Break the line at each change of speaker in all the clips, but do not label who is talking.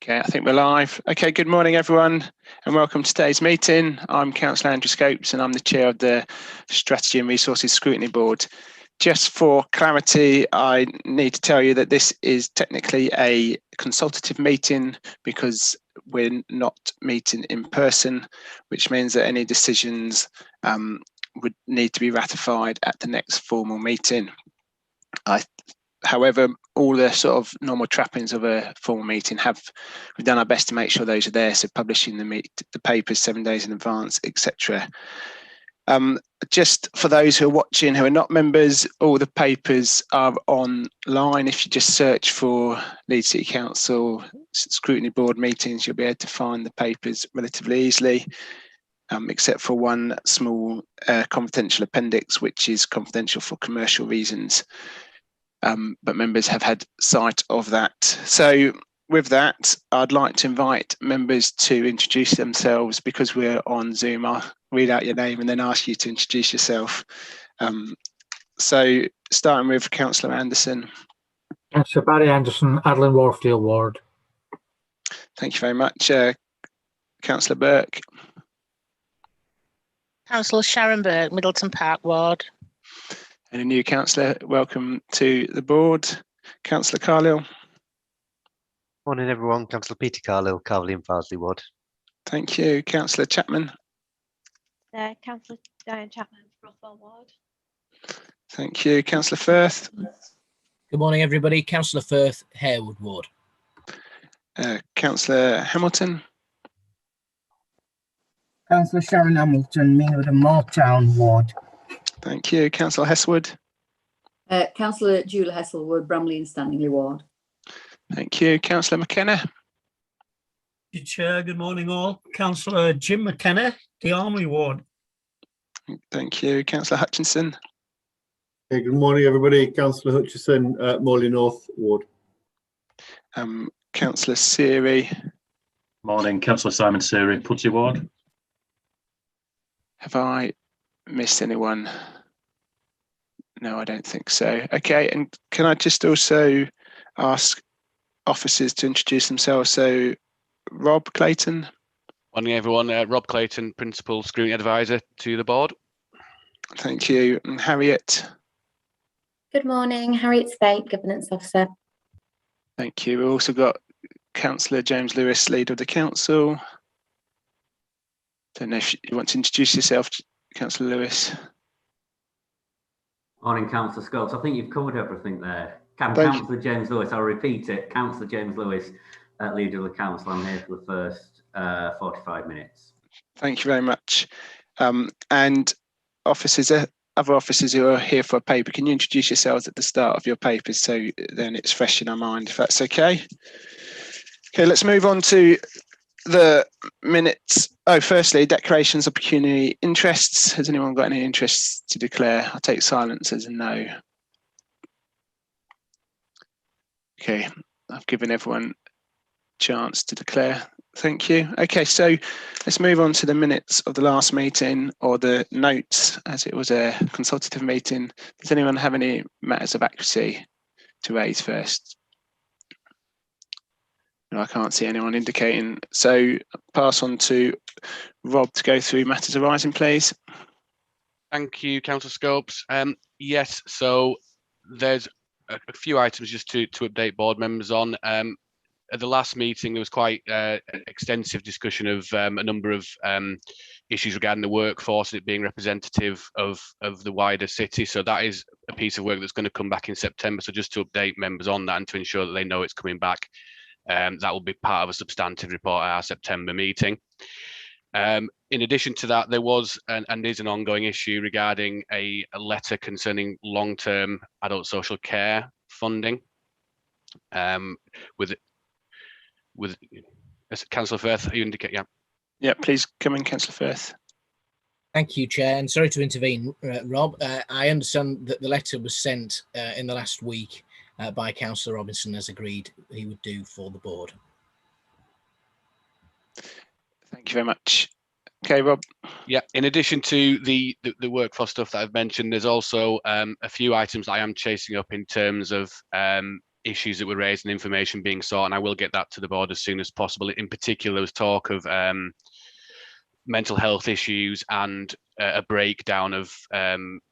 Okay, I think we're live. Okay, good morning everyone and welcome to today's meeting. I'm Councillor Andrew Scopes and I'm the chair of the Strategy and Resources Scrutiny Board. Just for clarity, I need to tell you that this is technically a consultative meeting because we're not meeting in person, which means that any decisions would need to be ratified at the next formal meeting. However, all the sort of normal trappings of a formal meeting we've done our best to make sure those are there. So publishing the papers 7 days in advance, etc. Just for those who are watching who are not members, all the papers are online. If you just search for Leeds City Council Scrutiny Board meetings, you'll be able to find the papers relatively easily, except for one small confidential appendix, which is confidential for commercial reasons. But members have had sight of that. So with that, I'd like to invite members to introduce themselves. Because we're on Zoom, I'll read out your name and then ask you to introduce yourself. So starting with Councillor Anderson.
Councillor Barry Anderson, Adlin Wharfdale Ward.
Thank you very much. Councillor Burke.
Councillor Sharon Burke, Middleton Park Ward.
And a new councillor, welcome to the board. Councillor Carlisle.
Morning everyone, Councillor Peter Carlisle, Carverley and Farsley Ward.
Thank you. Councillor Chapman.
Councillor Diane Chapman, Rothwell Ward.
Thank you. Councillor Firth.
Good morning everybody, Councillor Firth, Harewood Ward.
Councillor Hamilton.
Councillor Sharon Hamilton, Meanwood and Moortown Ward.
Thank you. Councillor Hesswood.
Councillor Julia Hesselwood, Bramley and Standingley Ward.
Thank you. Councillor McKenna.
Chair, good morning all. Councillor Jim McKenna, the Army Ward.
Thank you. Councillor Hutchinson.
Hey, good morning everybody. Councillor Hutchison, Morley North Ward.
Councillor Seary.
Morning, Councillor Simon Seary, Pudsey Ward.
Have I missed anyone? No, I don't think so. Okay, and can I just also ask officers to introduce themselves? So Rob Clayton.
Morning everyone, Rob Clayton, Principal Scrutiny Advisor to the board.
Thank you. And Harriet.
Good morning, Harriet Spate, Governance Officer.
Thank you. We've also got Councillor James Lewis, Leader of the Council. Don't know if you want to introduce yourself, Councillor Lewis.
Morning, Councillor Scopes. I think you've covered everything there. Councillor James Lewis, I'll repeat it. Councillor James Lewis, Leader of the Council. I'm here for the first 45 minutes.
Thank you very much. And officers, other officers who are here for a paper, can you introduce yourselves at the start of your papers so then it's fresh in our mind, if that's okay? Okay, let's move on to the minutes. Oh, firstly, declarations of pecuniary interests. Has anyone got any interests to declare? I'll take silence as a no. Okay, I've given everyone a chance to declare. Thank you. Okay, so let's move on to the minutes of the last meeting, or the notes, as it was a consultative meeting. Does anyone have any matters of accuracy to raise first? No, I can't see anyone indicating. So pass on to Rob to go through matters arising, please.
Thank you, Councillor Scopes. Yes, so there's a few items just to update board members on. At the last meeting, there was quite extensive discussion of a number of issues regarding the workforce and it being representative of the wider city. So that is a piece of work that's going to come back in September. So just to update members on that and to ensure that they know it's coming back. That will be part of a substantive report at our September meeting. In addition to that, there was and is an ongoing issue regarding a letter concerning long-term adult social care funding. With Councillor Firth, you indicate, yeah.
Yeah, please come in, Councillor Firth.
Thank you, Chair, and sorry to intervene, Rob. I understand that the letter was sent in the last week by Councillor Robinson, as agreed he would do for the board.
Thank you very much. Okay, Rob.
Yeah, in addition to the workforce stuff that I've mentioned, there's also a few items that I am chasing up in terms of issues that were raised and information being sought, and I will get that to the board as soon as possible. In particular, there was talk of mental health issues and a breakdown of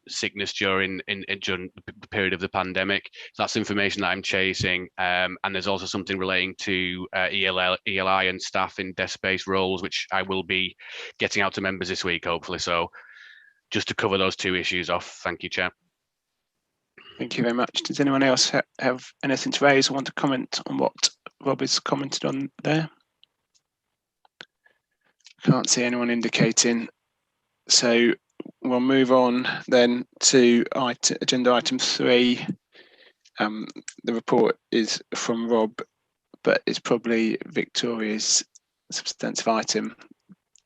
sickness during the period of the pandemic. So that's information that I'm chasing, and there's also something relating to ELI and staff in desk-based roles, which I will be getting out to members this week, hopefully. So just to cover those two issues off. Thank you, Chair.
Thank you very much. Does anyone else have anything to raise or want to comment on what Rob has commented on there? Can't see anyone indicating. So we'll move on then to agenda item 3. The report is from Rob, but it's probably Victoria's substantive item.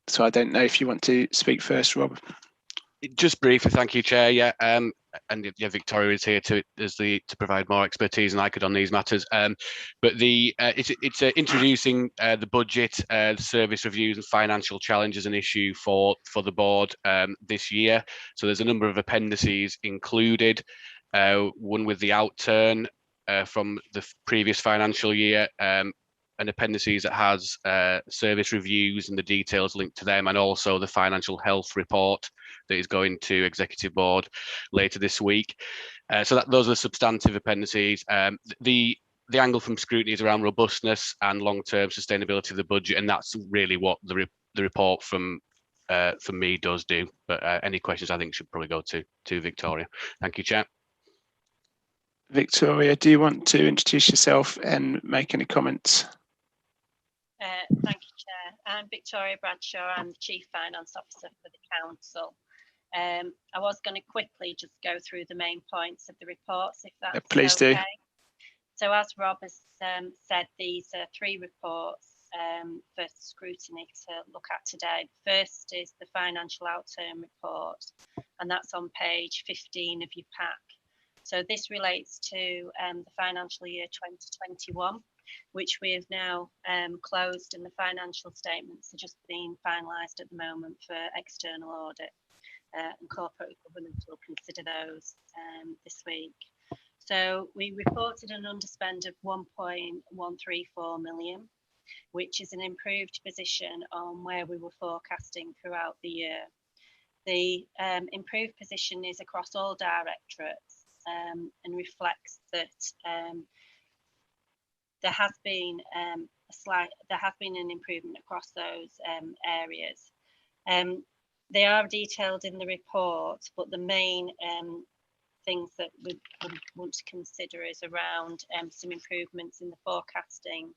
So I don't know if you want to speak first, Rob.
Just briefly, thank you, Chair. Yeah, and yeah, Victoria is here to provide more expertise than I could on these matters. But it's introducing the budget, service reviews, and financial challenges an issue for the board this year. So there's a number of appendices included. One with the outturn from the previous financial year. An appendices that has service reviews and the details linked to them, and also the financial health report that is going to Executive Board later this week. So those are the substantive appendices. The angle from Scrutiny is around robustness and long-term sustainability of the budget, and that's really what the report from me does do. But any questions, I think, should probably go to Victoria. Thank you, Chair.
Victoria, do you want to introduce yourself and make any comments?
Thank you, Chair. I'm Victoria Bradshaw. I'm the Chief Finance Officer for the Council. I was going to quickly just go through the main points of the reports, if that's
please
okay.
do.
So as Rob has said, these are 3 reports for Scrutiny to look at today. The first is the financial outturn report, and that's on page 15 of your pack. So this relates to the financial year 2021, which we have now closed, and the financial statements are just being finalised at the moment for external audit, and corporate governance will consider those this week. So we reported an underspend of 1.134 million, which is an improved position on where we were forecasting throughout the year. The improved position is across all directorates and reflects that there has been an improvement across those areas. They are detailed in the report, but the main things that we would want to consider is around some improvements in the forecasting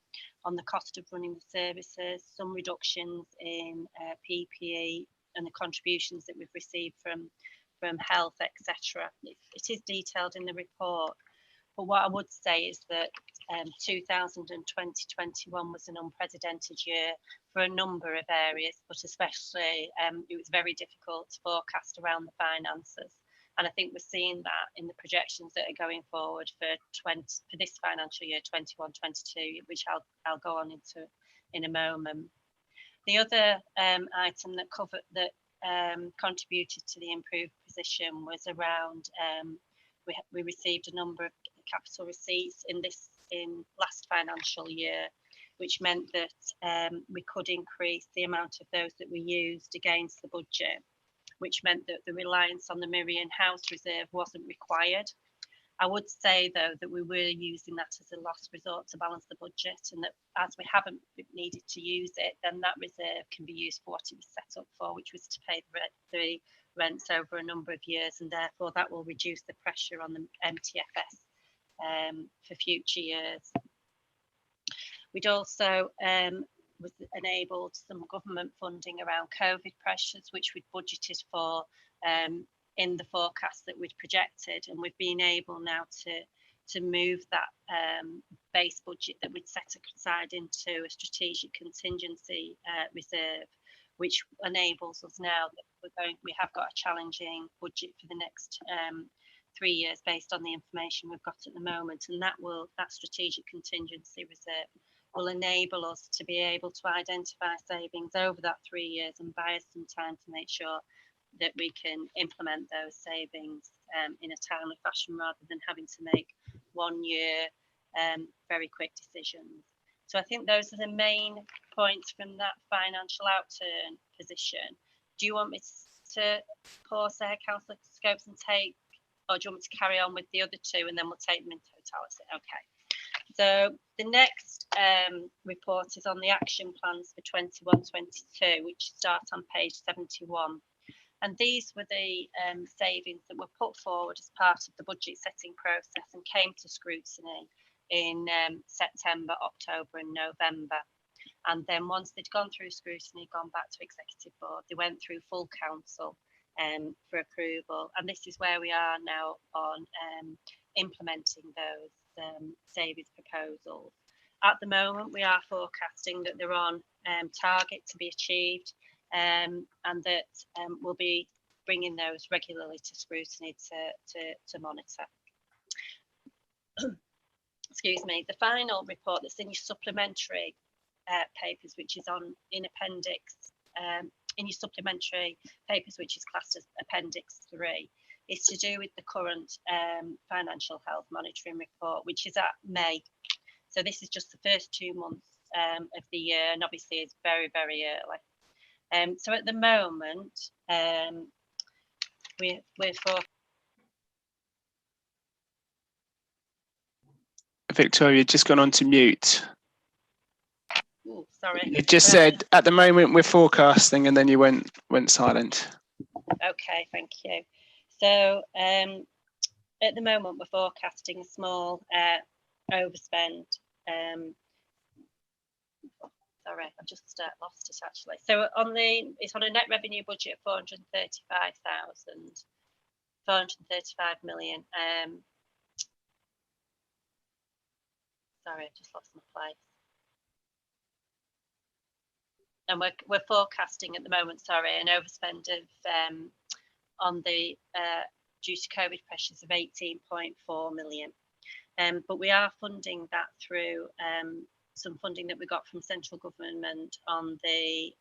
on the cost of running the services, some reductions in PPE and the contributions that we've received from health, etc. It is detailed in the report. But what I would say is that 2021 was an unprecedented year for a number of areas, but especially it was very difficult to forecast around the finances. And I think we're seeing that in the projections that are going forward for this financial year 21-22, which I'll go on into in a moment. The other item that contributed to the improved position was around we received a number of capital receipts in last financial year, which meant that we could increase the amount of those that we used against the budget, which meant that the reliance on the Miriam House Reserve wasn't required. I would say, though, that we were using that as a last resort to balance the budget, and that as we haven't needed to use it, then that reserve can be used for what it was set up for, which was to pay the rents over a number of years, and therefore that will reduce the pressure on the MTFS for future years. We'd also was enabled some government funding around COVID pressures, which we'd budgeted for in the forecast that we'd projected, and we've been able now to move that base budget that we'd set aside into a strategic contingency reserve, which enables us now that we have got a challenging budget for the next 3 years based on the information we've got at the moment, and that strategic contingency reserve will enable us to be able to identify savings over that 3 years and buy us some time to make sure that we can implement those savings in a timely fashion, rather than having to make 1 year very quick decisions. So I think those are the main points from that financial outturn position. Do you want me to pause there, Councillor Scopes, and take, or do you want me to carry on with the other two and then we'll take them in totality? Okay. So the next report is on the action plans for 21-22, which start on page 71. And these were the savings that were put forward as part of the budget setting process and came to scrutiny in September, October and November. And then once they'd gone through scrutiny, gone back to executive board, they went through full council for approval. And this is where we are now on implementing those savings proposals. At the moment, we are forecasting that they're on target to be achieved, and that we'll be bringing those regularly to scrutiny to monitor. Excuse me. The final report that's in your supplementary papers, which is on in your supplementary papers, which is classed as Appendix 3, is to do with the current financial health monitoring report, which is at May. So this is just the first 2 months of the year, and obviously it's very, very early. So at the moment, we're for
Victoria, just gone on to mute.
Ooh, sorry.
You just said at the moment we're forecasting, and then you went silent.
Okay, thank you. So at the moment we're forecasting a small overspend. Sorry, I've just lost it actually. So it's on a net revenue budget of 435 million. Sorry, I've just lost my place. And we're forecasting at the moment, sorry, an overspend of on the due to COVID pressures of 18.4 million. But we are funding that through some funding that we got from central government on the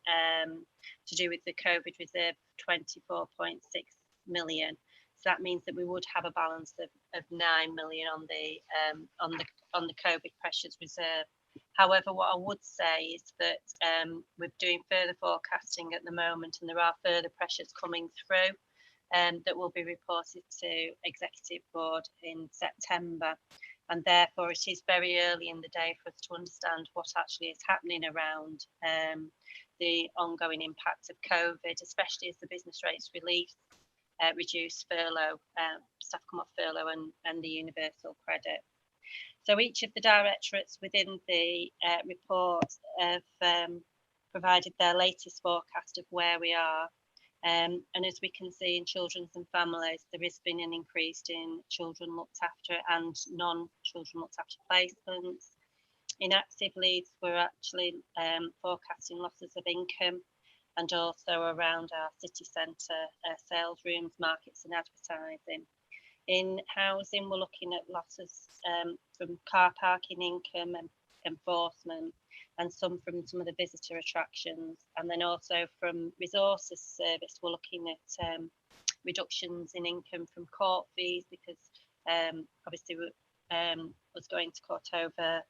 to do with the COVID reserve, 24.6 million. So that means that we would have a balance of 9 million on the COVID pressures reserve. However, what I would say is that we're doing further forecasting at the moment, and there are further pressures coming through that will be reported to Executive Board in September. And therefore, it is very early in the day for us to understand what actually is happening around the ongoing impact of COVID, especially as the business rates reduce furlough, staff come off furlough and the universal credit. So each of the directorates within the report have provided their latest forecast of where we are. And as we can see in children's and families, there has been an increase in children looked after and non-children looked after placements. In active Leeds, we're actually forecasting losses of income, and also around our city centre sales rooms, markets and advertising. In housing, we're looking at losses from car parking income and enforcement, and some from some of the visitor attractions. And then also from resources service, we're looking at reductions in income from court fees, because obviously was going to court over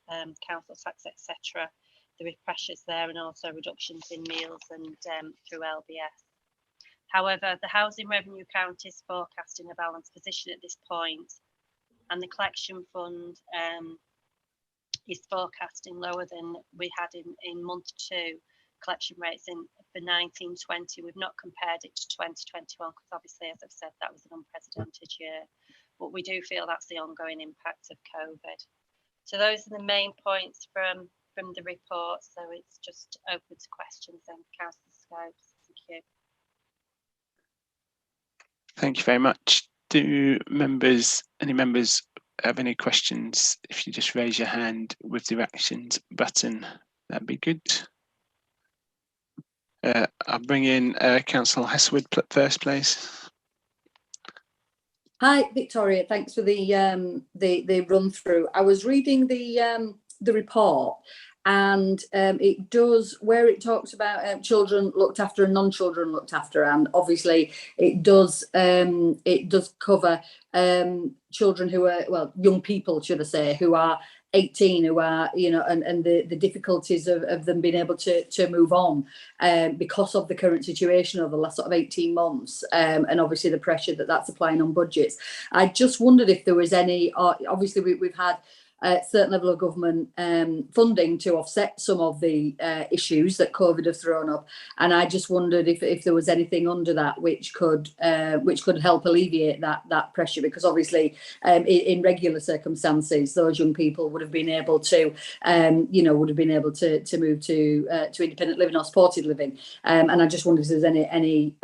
council tax, etc. There are pressures there, and also reductions in meals and through LBS. However, the housing revenue count is forecasting a balanced position at this point, and the collection fund is forecasting lower than we had in month 2 collection rates for 1920. We've not compared it to 2021 because obviously, as I've said, that was an unprecedented year, but we do feel that's the ongoing impact of COVID. So those are the main points from the report. So it's just open to questions then, Councillor Scopes. Thank you.
Thank you very much. Do any members have any questions? If you just raise your hand with the reactions button, that'd be good. I'll bring in Councillor Hesselwood first, please.
Hi, Victoria. Thanks for the run through. I was reading the report, and it does, where it talks about children looked after and non-children looked after, and obviously it does cover children who are, well, young people, should I say, who are 18 who are, you know, and the difficulties of them being able to move on because of the current situation over the last sort of 18 months, and obviously the pressure that's applying on budgets. I just wondered if there was any, obviously we've had a certain level of government funding to offset some of the issues that COVID have thrown up, and I just wondered if there was anything under that which could help alleviate that pressure, because obviously in regular circumstances those young people would have been able to to move to independent living or supported living, and I just wondered if there's any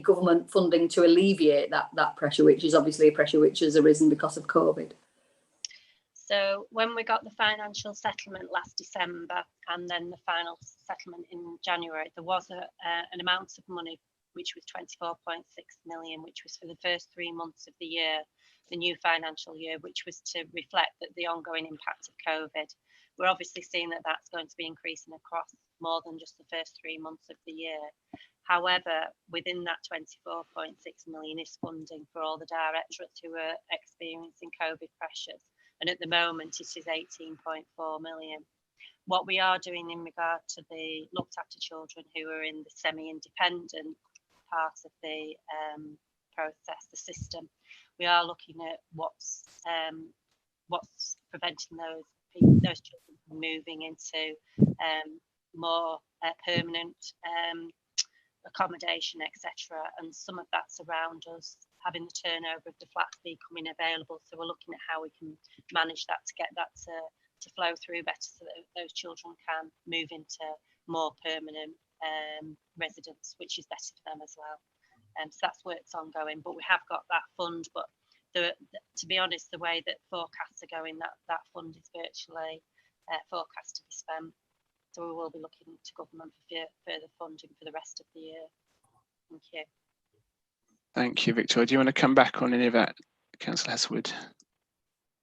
government funding to alleviate that pressure, which is obviously a pressure which has arisen because of COVID.
So when we got the financial settlement last December and then the final settlement in January, there was an amount of money which was 24.6 million, which was for the first 3 months of the year, the new financial year, which was to reflect that the ongoing impact of COVID. We're obviously seeing that that's going to be increasing across more than just the first 3 months of the year. However, within that 24.6 million is funding for all the directorates who are experiencing COVID pressures. And at the moment, it is 18.4 million. What we are doing in regard to the looked after children who are in the semi-independent part of the process, the system, we are looking at what's preventing those children from moving into more permanent accommodation, etc. And some of that's around us having the turnover of the flats becoming available. So we're looking at how we can manage that to get that to flow through better, so that those children can move into more permanent residence, which is better for them as well. So that's work's ongoing, but we have got that fund. But to be honest, the way that forecasts are going, that fund is virtually forecast to be spent. So we will be looking to government for further funding for the rest of the year. Thank you.
Thank you, Victoria. Do you want to come back on any of that, Councillor Hesselwood?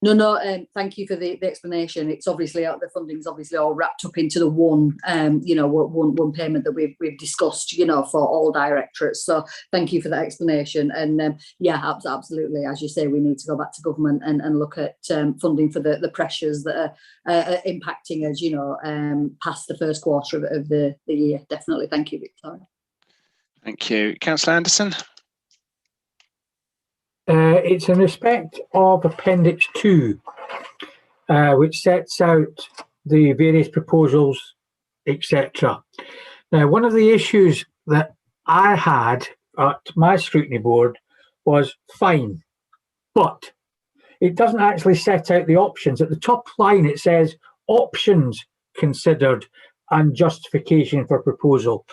No, thank you for the explanation. It's obviously the funding's obviously all wrapped up into the one payment that we've discussed, for all directorates. So thank you for that explanation. And yeah, absolutely, as you say, we need to go back to government and look at funding for the pressures that are impacting us, past the first quarter of the year. Definitely. Thank you, Victoria.
Thank you, Councillor Anderson.
It's in respect of Appendix 2, which sets out the various proposals, etc. Now, one of the issues that I had at my scrutiny board was fine, but it doesn't actually set out the options. At the top line, it says options considered and justification for proposal.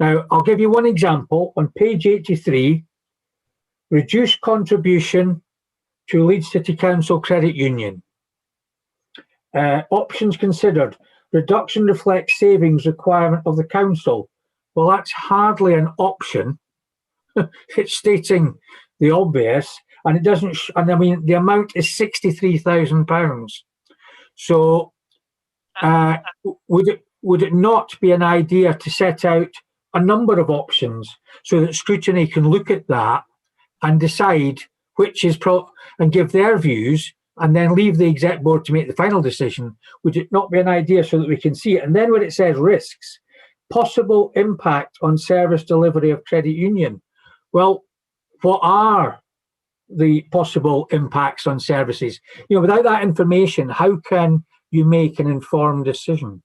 Now, I'll give you one example. On page 83, reduce contribution to Leeds City Council Credit Union. Options considered. Reduction reflects savings requirement of the council. Well, that's hardly an option. It's stating the obvious, and it doesn't. And I mean, the amount is £63,000. So, would it not be an idea to set out a number of options so that scrutiny can look at that and decide which is and give their views, and then leave the exec board to make the final decision? Would it not be an idea so that we can see it? And then when it says risks, possible impact on service delivery of credit union. Well, what are the possible impacts on services? Without that information, how can you make an informed decision?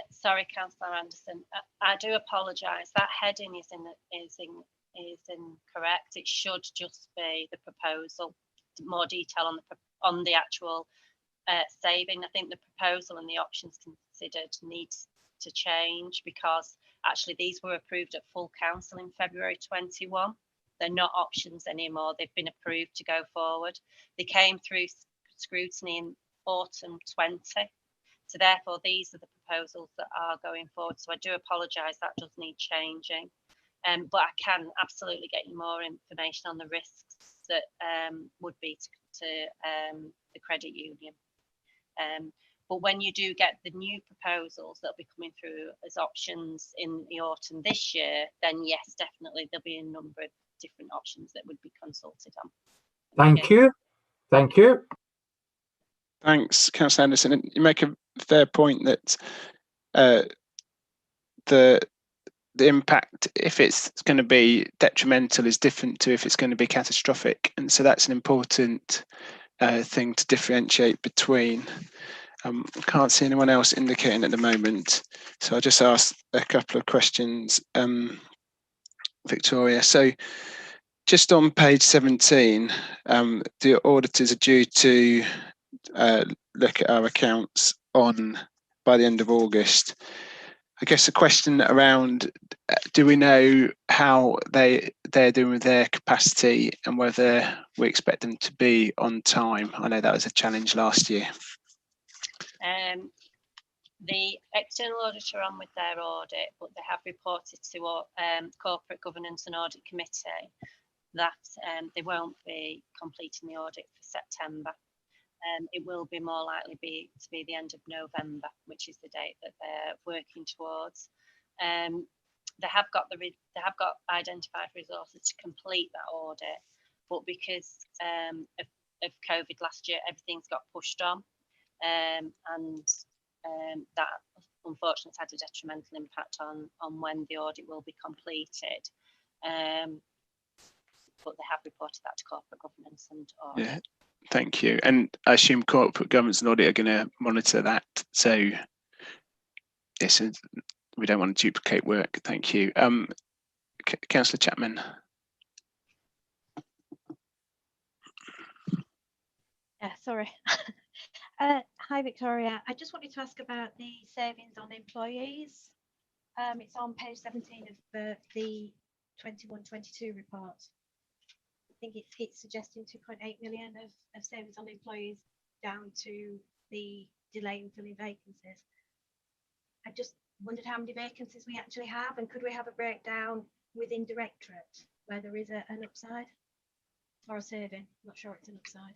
Sorry, Councillor Anderson. I do apologise. That heading is incorrect. It should just be the proposal, more detail on the actual saving. I think the proposal and the options considered needs to change, because actually these were approved at full council in February 21. They're not options anymore. They've been approved to go forward. They came through scrutiny in autumn 20. So therefore, these are the proposals that are going forward. So I do apologise, that does need changing. But I can absolutely get you more information on the risks that would be to the credit union. But when you do get the new proposals that will be coming through as options in the autumn this year, then yes, definitely there'll be a number of different options that would be consulted on.
Thank you. Thank you.
Thanks, Councillor Anderson. And you make a fair point that the impact, if it's going to be detrimental, is different to if it's going to be catastrophic, and so that's an important thing to differentiate between. I can't see anyone else indicating at the moment, so I'll just ask a couple of questions, Victoria. So just on page 17, the auditors are due to look at our accounts by the end of August. I guess the question around, do we know how they're doing with their capacity and whether we expect them to be on time? I know that was a challenge last year.
The external auditor on with their audit, but they have reported to Corporate Governance and Audit Committee that they won't be completing the audit for September. It will be more likely to be the end of November, which is the date that they're working towards. They have got identified resources to complete that audit, but because of COVID last year, everything's got pushed on, and that unfortunately has had a detrimental impact on when the audit will be completed. But they have reported that to Corporate Governance and Audit.
Yeah. Thank you. And I assume Corporate Governance and Audit are going to monitor that. So yes, we don't want to duplicate work. Thank you. Councillor Chapman.
Yeah, sorry. Hi, Victoria. I just wanted to ask about the savings on employees. It's on page 17 of the 21-22 report. I think it's suggesting 2.8 million of savings on employees down to the delay in filling vacancies. I just wondered how many vacancies we actually have, and could we have a breakdown within directorate where there is an upside or a saving? I'm not sure it's an upside.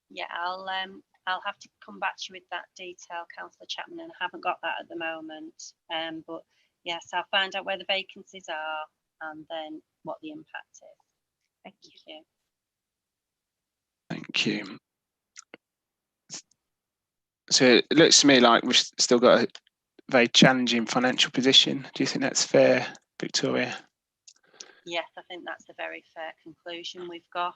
Yeah, I'll have to come back to you with that detail, Councillor Chapman, and I haven't got that at the moment. But yes, I'll find out where the vacancies are and then what the impact is. Thank you.
Thank you. So it looks to me like we've still got a very challenging financial position. Do you think that's fair, Victoria?
Yes, I think that's a very fair conclusion we've got.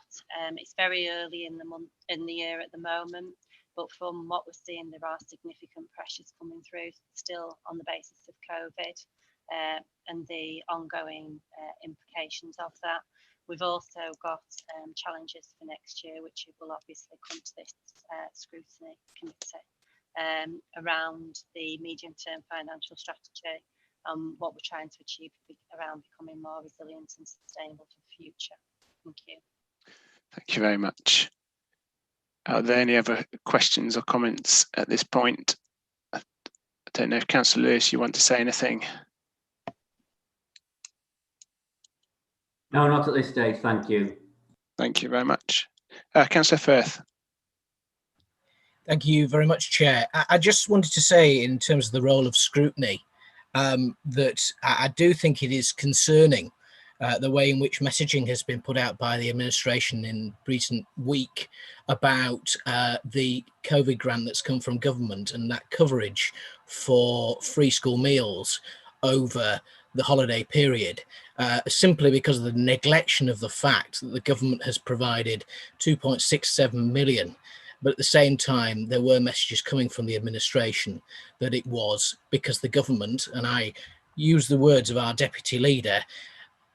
It's very early in the year at the moment, but from what we're seeing, there are significant pressures coming through still on the basis of COVID and the ongoing implications of that. We've also got challenges for next year, which will obviously come to this scrutiny committee around the medium-term financial strategy and what we're trying to achieve around becoming more resilient and sustainable for the future. Thank you.
Thank you very much. Are there any other questions or comments at this point? I don't know if Councillor Lewis, you want to say anything?
No, not at this stage, thank you.
Thank you very much. Councillor Firth.
Thank you very much, Chair. I just wanted to say, in terms of the role of scrutiny, that I do think it is concerning the way in which messaging has been put out by the administration in recent week about the COVID grant that's come from government and that coverage for free school meals over the holiday period, simply because of the neglection of the fact that the government has provided 2.67 million. But at the same time, there were messages coming from the administration that it was because the government, and I use the words of our deputy leader,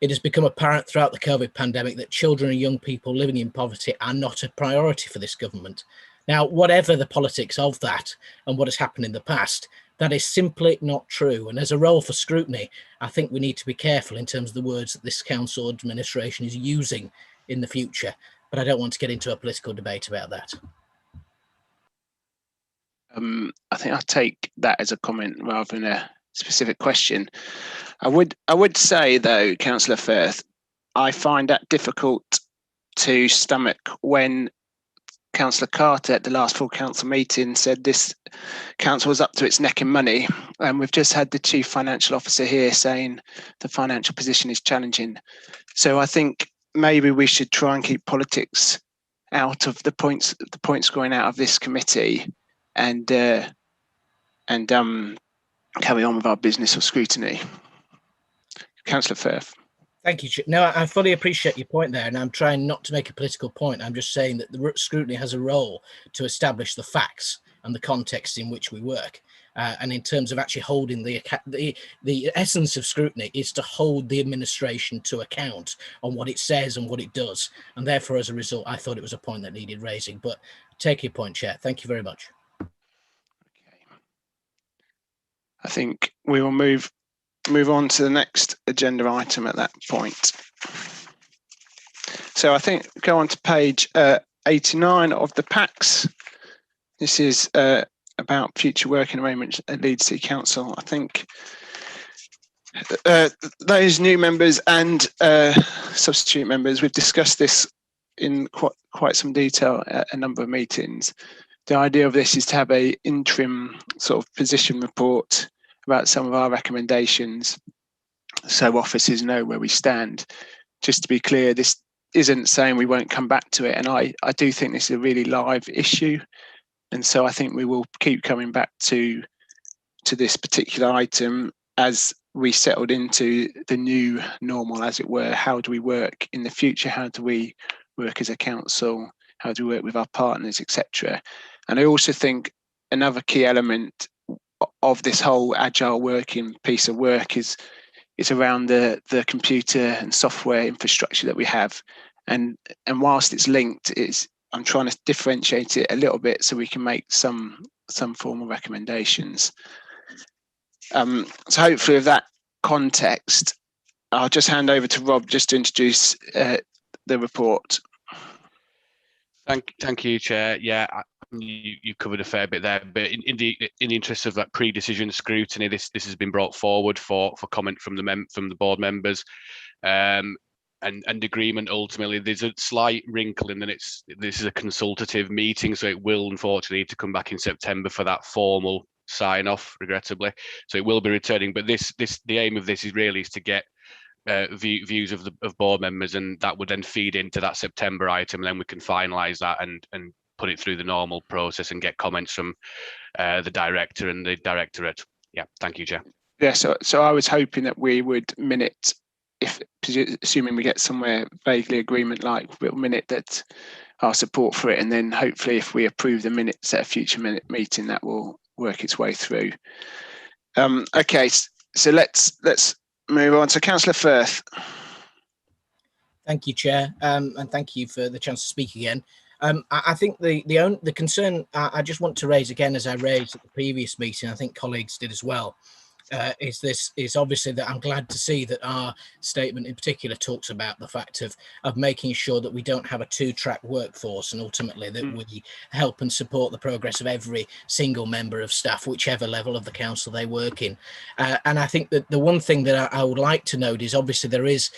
it has become apparent throughout the COVID pandemic that children and young people living in poverty are not a priority for this government. Now, whatever the politics of that and what has happened in the past, that is simply not true. And as a role for scrutiny, I think we need to be careful in terms of the words that this council administration is using in the future. But I don't want to get into a political debate about that.
I think I'll take that as a comment rather than a specific question. I would say though, Councillor Firth, I find that difficult to stomach when Councillor Carter at the last full council meeting said this council was up to its neck in money, and we've just had the chief financial officer here saying the financial position is challenging. So I think maybe we should try and keep politics out of the points going out of this committee, and carry on with our business of scrutiny. Councillor Firth.
Thank you. No, I fully appreciate your point there, and I'm trying not to make a political point. I'm just saying that the scrutiny has a role to establish the facts and the context in which we work. And in terms of actually holding the essence of scrutiny is to hold the administration to account on what it says and what it does. And therefore, as a result, I thought it was a point that needed raising. But take your point, Chair. Thank you very much.
I think we will move on to the next agenda item at that point. So I think go on to page 89 of the packs. This is about future working arrangements at Leeds City Council. I think those new members and substitute members, we've discussed this in quite some detail at a number of meetings. The idea of this is to have an interim sort of position report about some of our recommendations, so officers know where we stand. Just to be clear, this isn't saying we won't come back to it, and I do think this is a really live issue, and so I think we will keep coming back to this particular item as we settled into the new normal, as it were. How do we work in the future? How do we work as a council? How do we work with our partners, etc.? And I also think another key element of this whole agile working piece of work is around the computer and software infrastructure that we have, and whilst it's linked, I'm trying to differentiate it a little bit so we can make some formal recommendations. So hopefully with that context, I'll just hand over to Rob just to introduce the report.
Thank you, Chair. Yeah, you covered a fair bit there, but in the interest of that pre-decision scrutiny, this has been brought forward for comment from the board members, and agreement. Ultimately, there's a slight wrinkle in that this is a consultative meeting, so it will unfortunately need to come back in September for that formal sign off, regrettably. So it will be returning, but the aim of this is really to get views of board members, and that would then feed into that September item, and then we can finalise that and put it through the normal process and get comments from the director and the directorate. Yeah, thank you, Chair.
Yeah, so I was hoping that we would minute, assuming we get somewhere vaguely agreement like, we'll minute that our support for it, and then hopefully if we approve the minutes at a future meeting, that will work its way through. Okay, so let's move on to Councillor Firth.
Thank you, Chair, and thank you for the chance to speak again. I think the concern I just want to raise again, as I raised at the previous meeting, I think colleagues did as well, is obviously that I'm glad to see that our statement in particular talks about the fact of making sure that we don't have a two-track workforce, and ultimately that we help and support the progress of every single member of staff, whichever level of the council they work in. And I think that the one thing that I would like to note is obviously there is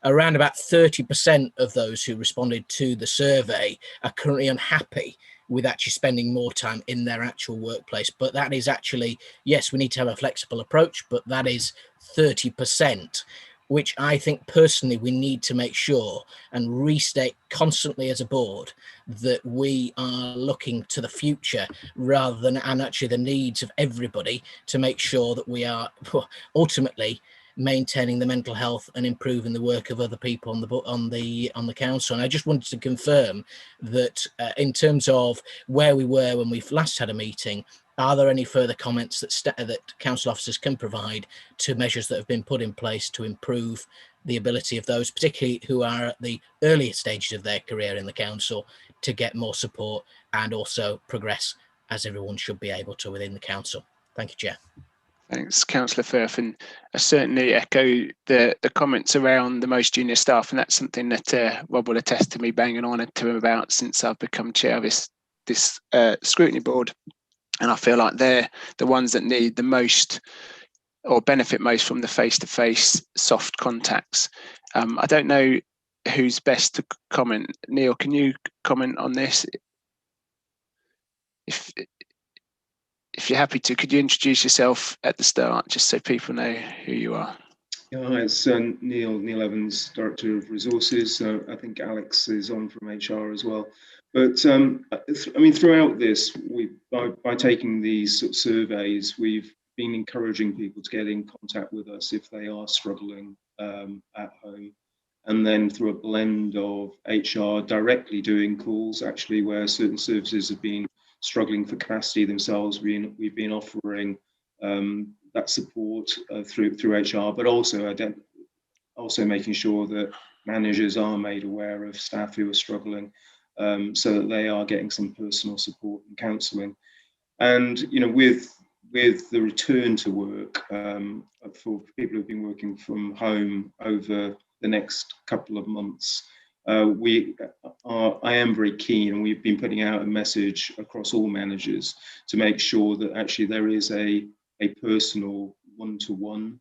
around about 30% of those who responded to the survey are currently unhappy with actually spending more time in their actual workplace. But that is actually, yes, we need to have a flexible approach, but that is 30%, which I think personally we need to make sure and restate constantly as a board that we are looking to the future rather than, and actually the needs of everybody, to make sure that we are ultimately maintaining the mental health and improving the work of other people on the council. And I just wanted to confirm that in terms of where we were when we last had a meeting, are there any further comments that council officers can provide to measures that have been put in place to improve the ability of those, particularly who are at the earlier stages of their career in the council, to get more support and also progress as everyone should be able to within the council? Thank you, Chair.
Thanks, Councillor Firth, and I certainly echo the comments around the most junior staff, and that's something that Rob will attest to me banging on to him about since I've become chair of this scrutiny board. And I feel like they're the ones that need the most or benefit most from the face-to-face soft contacts. I don't know who's best to comment. Neil, can you comment on this? If you're happy to, could you introduce yourself at the start, just so people know who you are?
Yeah, hi, it's Neil Evans, Director of Resources. I think Alex is on from HR as well. But I mean, throughout this, by taking these sort of surveys, we've been encouraging people to get in contact with us if they are struggling at home. And then through a blend of HR directly doing calls, actually, where certain services have been struggling for capacity themselves, we've been offering that support through HR, but also making sure that managers are made aware of staff who are struggling, so that they are getting some personal support and counselling. And with the return to work for people who've been working from home over the next couple of months, I am very keen, and we've been putting out a message across all managers to make sure that actually there is a personal one-to-one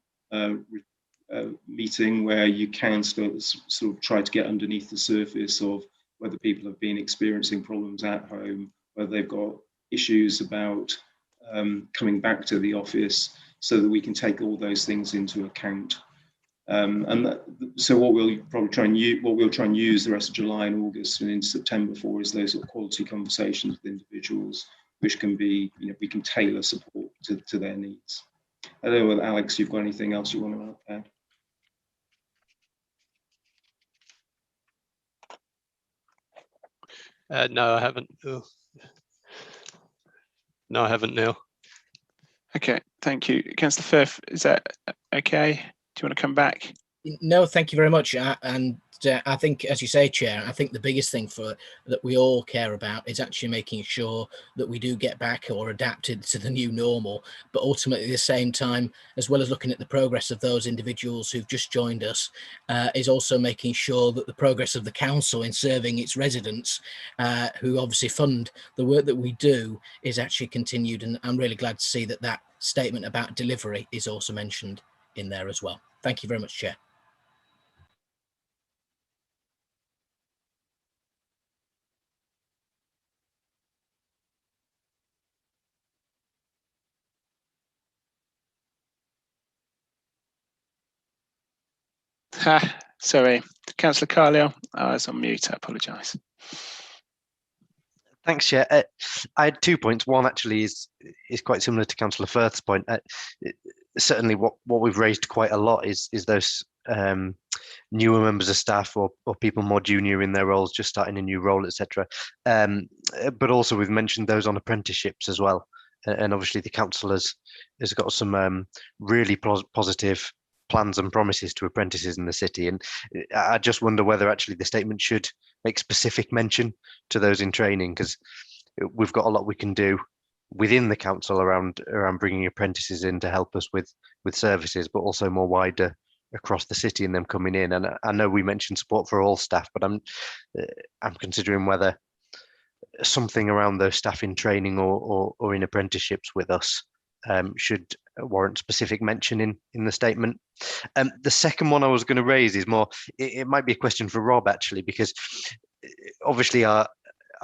meeting where you can sort of try to get underneath the surface of whether people have been experiencing problems at home, whether they've got issues about coming back to the office, so that we can take all those things into account. So what we'll try and use the rest of July and August and into September for is those sort of quality conversations with individuals, which can be, we can tailor support to their needs. I don't know whether, Alex, you've got anything else you want to add?
No, I haven't. No, I haven't, Neil.
Okay, thank you. Councillor Firth, is that okay? Do you want to come back?
No, thank you very much. And I think, as you say, Chair, I think the biggest thing that we all care about is actually making sure that we do get back or adapted to the new normal. But ultimately, at the same time, as well as looking at the progress of those individuals who've just joined us, is also making sure that the progress of the council in serving its residents, who obviously fund the work that we do, is actually continued. And I'm really glad to see that that statement about delivery is also mentioned in there as well. Thank you very much, Chair.
Sorry, Councillor Carlyle, I was on mute, I apologise.
Thanks, Chair. I had 2 points. One actually is quite similar to Councillor Firth's point. Certainly what we've raised quite a lot is those newer members of staff or people more junior in their roles, just starting a new role, etc. But also we've mentioned those on apprenticeships as well. And obviously the council has got some really positive plans and promises to apprentices in the city. And I just wonder whether actually the statement should make specific mention to those in training, because we've got a lot we can do within the council around bringing apprentices in to help us with services, but also more wider across the city and them coming in. And I know we mentioned support for all staff, but I'm considering whether something around those staff in training or in apprenticeships with us should warrant specific mention in the statement. The second one I was going to raise is more, it might be a question for Rob actually, because obviously our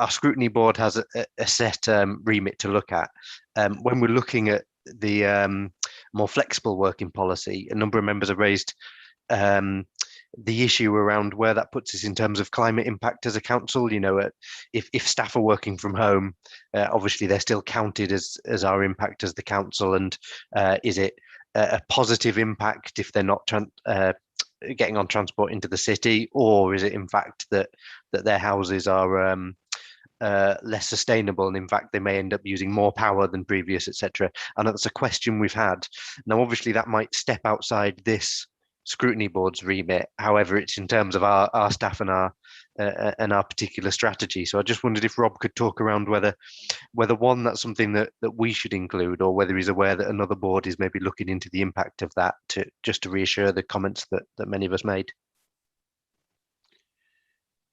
scrutiny board has a set remit to look at. When we're looking at the more flexible working policy, a number of members have raised the issue around where that puts us in terms of climate impact as a council. If staff are working from home, obviously they're still counted as our impact as the council, and is it a positive impact if they're not getting on transport into the city, or is it in fact that their houses are less sustainable, and in fact they may end up using more power than previous, etc. And that's a question we've had. Now obviously that might step outside this scrutiny board's remit, however it's in terms of our staff and our particular strategy. So I just wondered if Rob could talk around whether one, that's something that we should include, or whether he's aware that another board is maybe looking into the impact of that, just to reassure the comments that many of us made.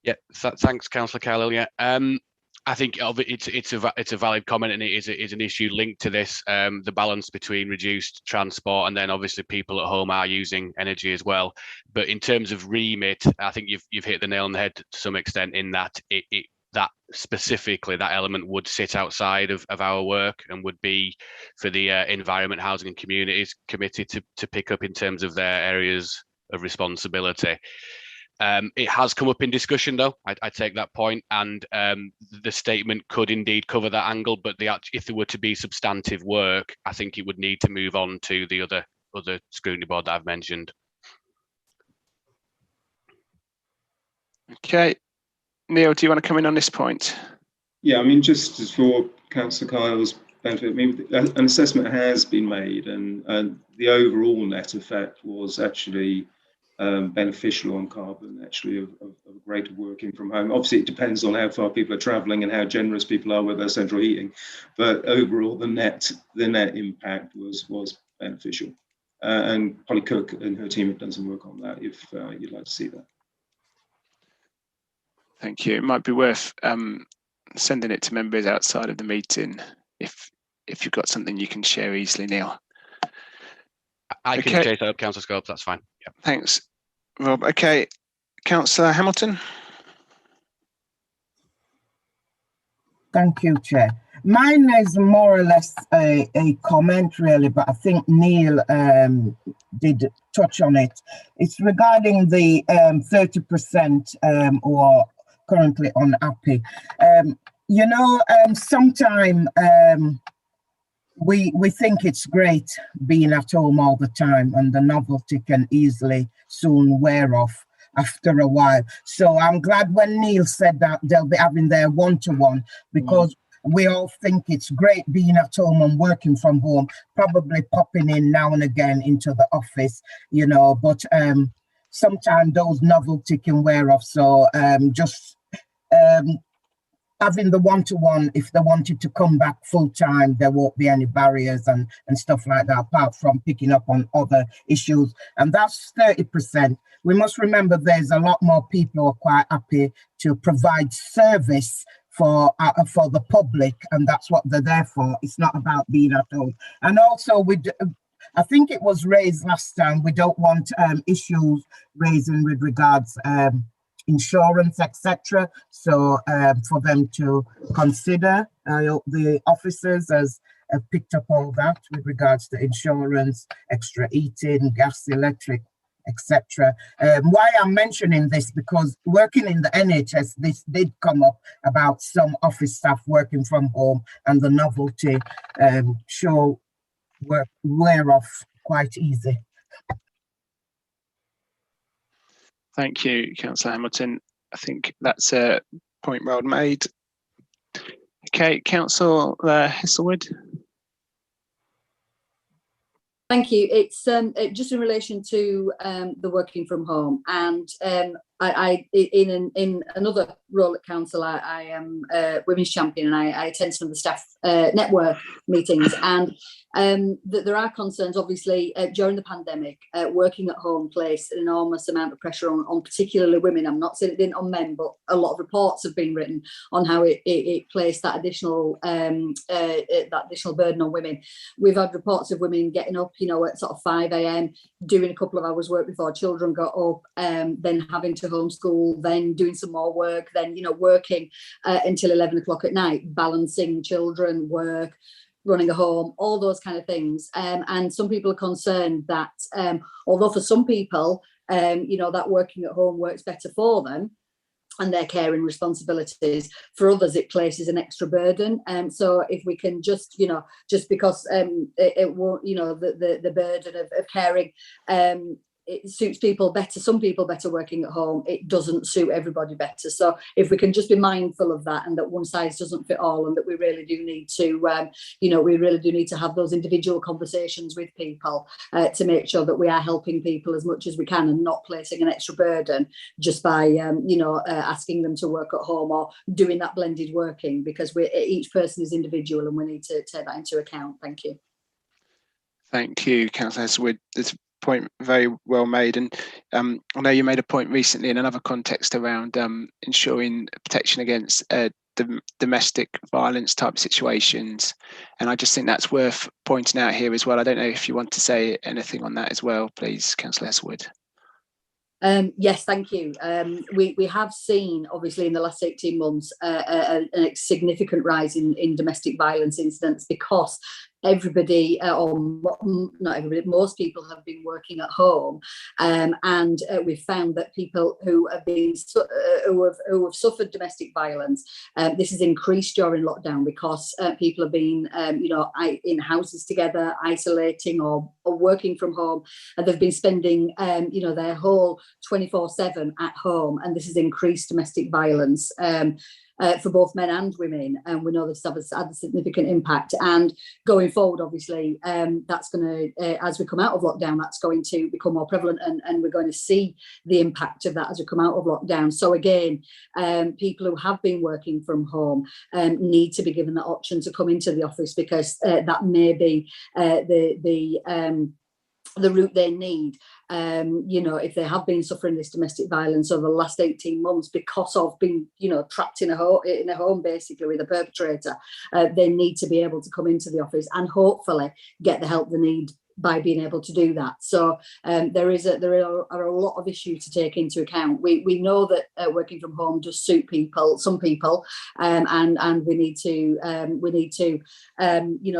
Yeah, thanks, Councillor Carlyle. Yeah, I think it's a valid comment, and it is an issue linked to this, the balance between reduced transport and then obviously people at home are using energy as well. But in terms of remit, I think you've hit the nail on the head to some extent in that it that specifically, that element would sit outside of our work and would be for the Environment, Housing and Communities Committee to pick up in terms of their areas of responsibility. It has come up in discussion, though. I take that point, and the statement could indeed cover that angle. But if there were to be substantive work, I think it would need to move on to the other scrutiny board that I've mentioned.
Okay, Neil, do you want to come in on this point?
Yeah, I mean, just as for Councillor Kyle's benefit, I mean, an assessment has been made, and the overall net effect was actually beneficial on carbon, actually, of greater working from home. Obviously, it depends on how far people are travelling and how generous people are with their central heating, but overall, the net impact was beneficial. And Polly Cook and her team have done some work on that, if you'd like to see that.
Thank you. It might be worth sending it to members outside of the meeting if you've got something you can share easily, Neil.
I can chase that up, Councillor Scopes, that's fine. Yep.
Thanks, Rob. Okay, Councillor Hamilton.
Thank you, Chair. Mine is more or less a comment, really, but I think Neil did touch on it. It's regarding the 30% who are currently unhappy. Sometimes we think it's great being at home all the time, and the novelty can easily soon wear off after a while. So I'm glad when Neil said that they'll be having their one-to-one, because we all think it's great being at home and working from home, probably popping in now and again into the office, but sometimes those novelty can wear off. So having the one-to-one, if they wanted to come back full-time, there won't be any barriers and stuff like that, apart from picking up on other issues. And that's 30%. We must remember there's a lot more people who are quite happy to provide service for the public, and that's what they're there for. It's not about being at home. And also, I think it was raised last time, we don't want issues raising with regards insurance, etc. So for them to consider, the officers have picked up all that with regards to insurance, extra heating, gas, electric, etc. Why I'm mentioning this, because working in the NHS, this did come up about some office staff working from home, and the novelty wear off quite easy.
Thank you, Councillor Hamilton. I think that's a point well made. Okay, Councillor Heselwood.
Thank you. It's just in relation to the working from home, and I in another role at council, I am a women's champion, and I attend some of the staff network meetings, and that there are concerns, obviously, during the pandemic. Working at home placed an enormous amount of pressure on particularly women. I'm not saying it didn't on men, but a lot of reports have been written on how it placed that additional burden on women. We've had reports of women getting up, at sort of 5 a.m, doing a couple of hours work before children got up, then having to homeschool, then doing some more work, then working until 11 o'clock at night, balancing children, work, running a home, all those kind of things. And some people are concerned that although for some people, that working at home works better for them and their caring responsibilities, for others it places an extra burden. So if we can just because it won't, the burden of caring, it suits people better, some people better working at home, it doesn't suit everybody better. So if we can just be mindful of that, and that one size doesn't fit all, and that we really do need to have those individual conversations with people to make sure that we are helping people as much as we can, and not placing an extra burden just by asking them to work at home or doing that blended working, because each person is individual and we need to take that into account. Thank you.
Thank you, Councillor Heselwood. This point very well made, and I know you made a point recently in another context around ensuring protection against domestic violence type situations, and I just think that's worth pointing out here as well. I don't know if you want to say anything on that as well, please, Councillor Heselwood.
Yes, thank you. We have seen, obviously, in the last 18 months, a significant rise in domestic violence incidents because everybody, or not everybody, most people have been working at home, and we've found that people who have been who have suffered domestic violence, this has increased during lockdown because people have been, in houses together, isolating or working from home, and they've been spending, their whole 24/7 at home, and this has increased domestic violence. For both men and women, and we know this has had a significant impact. And going forward, obviously, that's going to, as we come out of lockdown, that's going to become more prevalent, and we're going to see the impact of that as we come out of lockdown. So again, people who have been working from home need to be given the option to come into the office, because that may be the route they need. If they have been suffering this domestic violence over the last 18 months because of being, trapped in a home basically with a perpetrator, they need to be able to come into the office and hopefully get the help they need by being able to do that. So there are a lot of issues to take into account. We know that working from home does suit some people, and we need to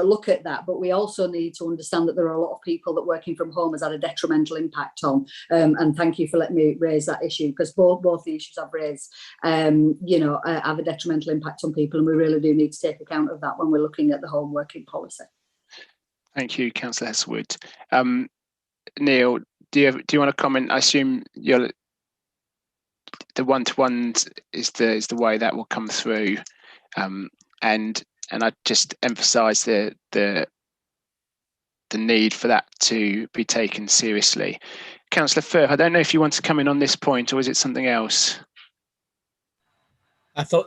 look at that. But we also need to understand that there are a lot of people that working from home has had a detrimental impact on. And thank you for letting me raise that issue, because both the issues I've raised, have a detrimental impact on people, and we really do need to take account of that when we're looking at the home working policy.
Thank you, Councillor Hesselwood. Neil, do you want to comment? I assume the one-to-ones is the way that will come through, and I just emphasise the need for that to be taken seriously. Councillor Firth, I don't know if you want to come in on this point, or is it something else?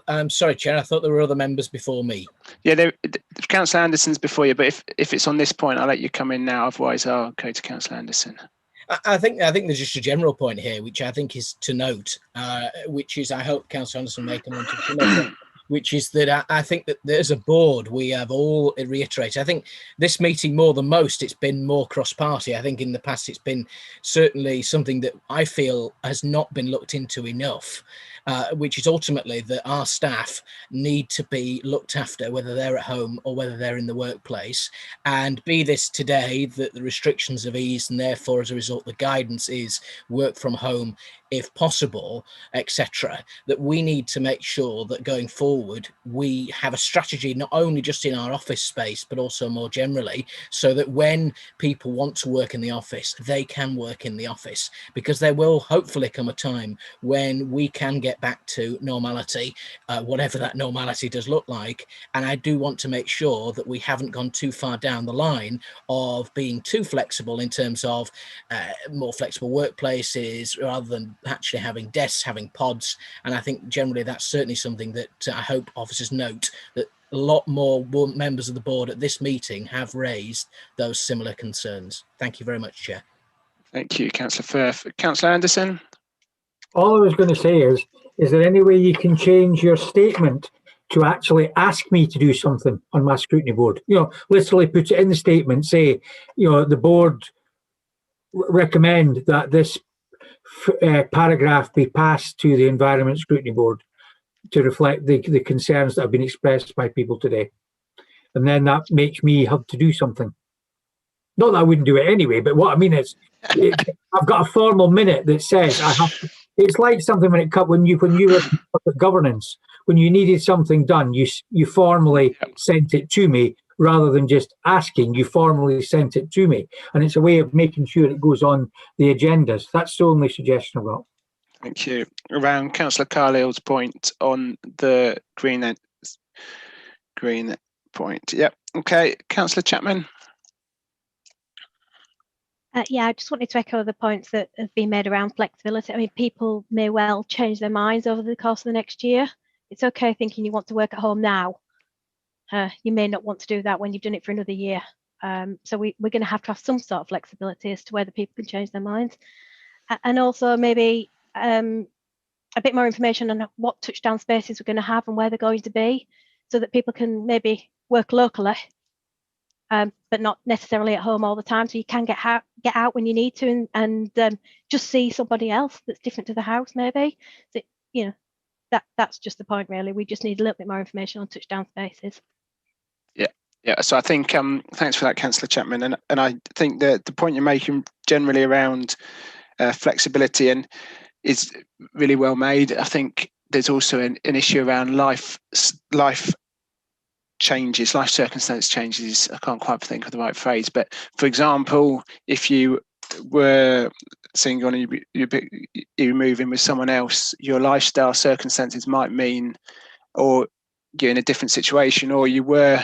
I'm sorry, Chair, I thought there were other members before me.
Yeah, Councillor Anderson's before you, but if it's on this point, I'll let you come in now. Otherwise, I'll go to Councillor Anderson.
I think there's just a general point here, which I think is to note, which is, I hope Councillor Anderson may come on to, which is that I think that as a board, we have all reiterated. I think this meeting, more than most, it's been more cross-party. I think in the past, it's been certainly something that I feel has not been looked into enough. Which is ultimately that our staff need to be looked after, whether they're at home or whether they're in the workplace. And be this today that the restrictions have eased, and therefore, as a result, the guidance is work from home if possible, etc., that we need to make sure that going forward we have a strategy not only just in our office space but also more generally, so that when people want to work in the office, they can work in the office, because there will hopefully come a time when we can get back to normality, whatever that normality does look like. And I do want to make sure that we haven't gone too far down the line of being too flexible in terms of more flexible workplaces rather than actually having desks, having pods. And I think generally that's certainly something that I hope officers note, that a lot more members of the board at this meeting have raised those similar concerns. Thank you very much, Chair.
Thank you, Councillor Firth. Councillor Anderson?
All I was going to say is there any way you can change your statement to actually ask me to do something on my scrutiny board? Literally put it in the statement, say, the board recommend that this paragraph be passed to the Environment Scrutiny Board to reflect the concerns that have been expressed by people today. And then that makes me have to do something. Not that I wouldn't do it anyway, but what I mean is, I've got a formal minute that says I have to. It's like something when you were corporate governance, when you needed something done, you formally sent it to me rather than just asking. You formally sent it to me, and it's a way of making sure it goes on the agendas. That's the only suggestion I've got.
Thank you. Around Councillor Carlisle's point on the green point. Yep. Okay, Councillor Chapman.
Yeah, I just wanted to echo the points that have been made around flexibility. I mean, people may well change their minds over the course of the next year. It's okay thinking you want to work at home now. You may not want to do that when you've done it for another year. So we're going to have some sort of flexibility as to whether people can change their minds. And also maybe a bit more information on what touchdown spaces we're going to have and where they're going to be, so that people can maybe work locally but not necessarily at home all the time. So you can get out when you need to, and just see somebody else that's different to the house, maybe. So, that's just the point, really. We just need a little bit more information on touchdown spaces.
Yeah, so I think thanks for that, Councillor Chapman, and I think that the point you're making generally around flexibility and is really well made. I think there's also an issue around life changes, life circumstance changes. I can't quite think of the right phrase, but for example, if you were single and you move in with someone else, your lifestyle circumstances might mean, or you're in a different situation, or you were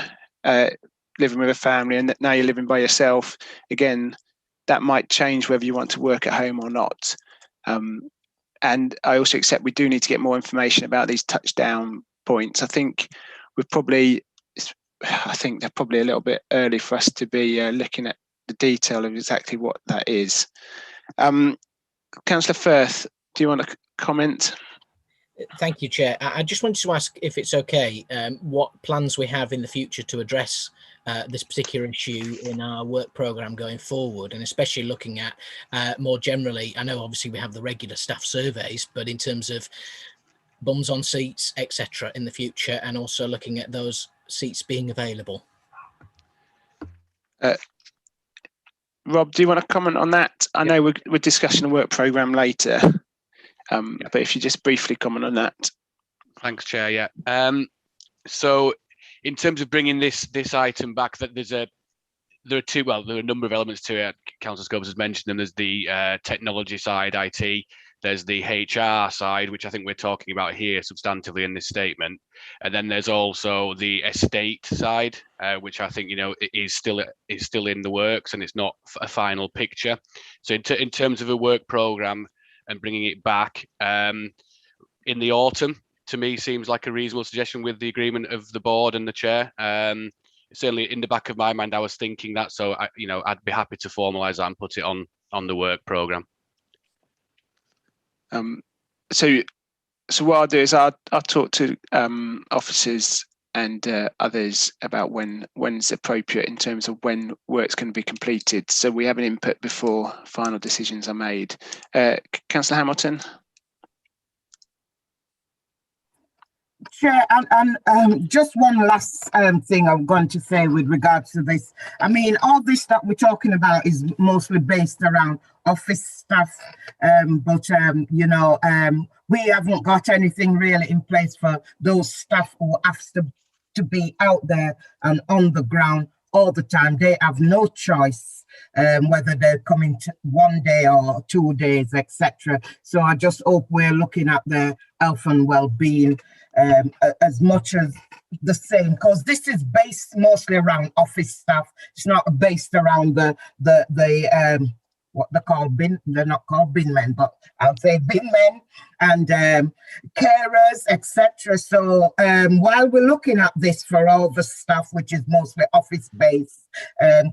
living with a family and now you're living by yourself. Again, that might change whether you want to work at home or not. And I also accept we do need to get more information about these touchdown points. I think they're probably a little bit early for us to be looking at the detail of exactly what that is. Councillor Firth, do you want to comment?
Thank you, Chair. I just wanted to ask, if it's okay, what plans we have in the future to address this particular issue in our work programme going forward, and especially looking at more generally, I know obviously we have the regular staff surveys, but in terms of bums on seats, etc. in the future, and also looking at those seats being available.
Rob, do you want to comment on that? I know we're discussing a work programme later, but if you just briefly comment on that.
Thanks, Chair. Yeah. So, in terms of bringing this item back, that there are a number of elements to it. Councillor Scobes has mentioned them. There's the technology side, IT. There's the HR side, which I think we're talking about here substantively in this statement, and then there's also the estate side, which I think is still in the works, and it's not a final picture. So in terms of a work programme and bringing it back in the autumn, to me seems like a reasonable suggestion with the agreement of the board and the chair. Certainly in the back of my mind, I was thinking that, so I'd be happy to formalise that and put it on the work programme.
So what I'll do is I'll talk to officers and others about when's appropriate in terms of when work's going to be completed, so we have an input before final decisions are made. Councillor Hamilton.
Chair, and just one last thing I'm going to say with regards to this. I mean, all this that we're talking about is mostly based around office staff, but we haven't got anything really in place for those staff who have to be out there and on the ground all the time. They have no choice whether they're coming to 1 day or 2 days, etc. So I just hope we're looking at their health and well-being as much as the same, because this is based mostly around office staff. It's not based around the what they call bin. They're not called bin men, but I'll say bin men and carers, etc. So while we're looking at this for all the staff, which is mostly office based,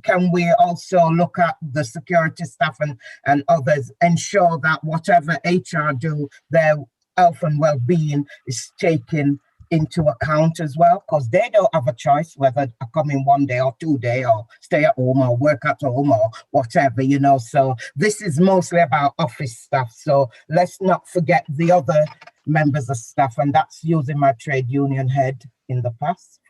can we also look at the security staff and others, ensure that whatever HR do, their health and well-being is taken into account as well, because they don't have a choice whether to come in 1 day or 2 day or stay at home or work at home or whatever, so this is mostly about office staff. So let's not forget the other members of staff, and that's using my trade union head from the past.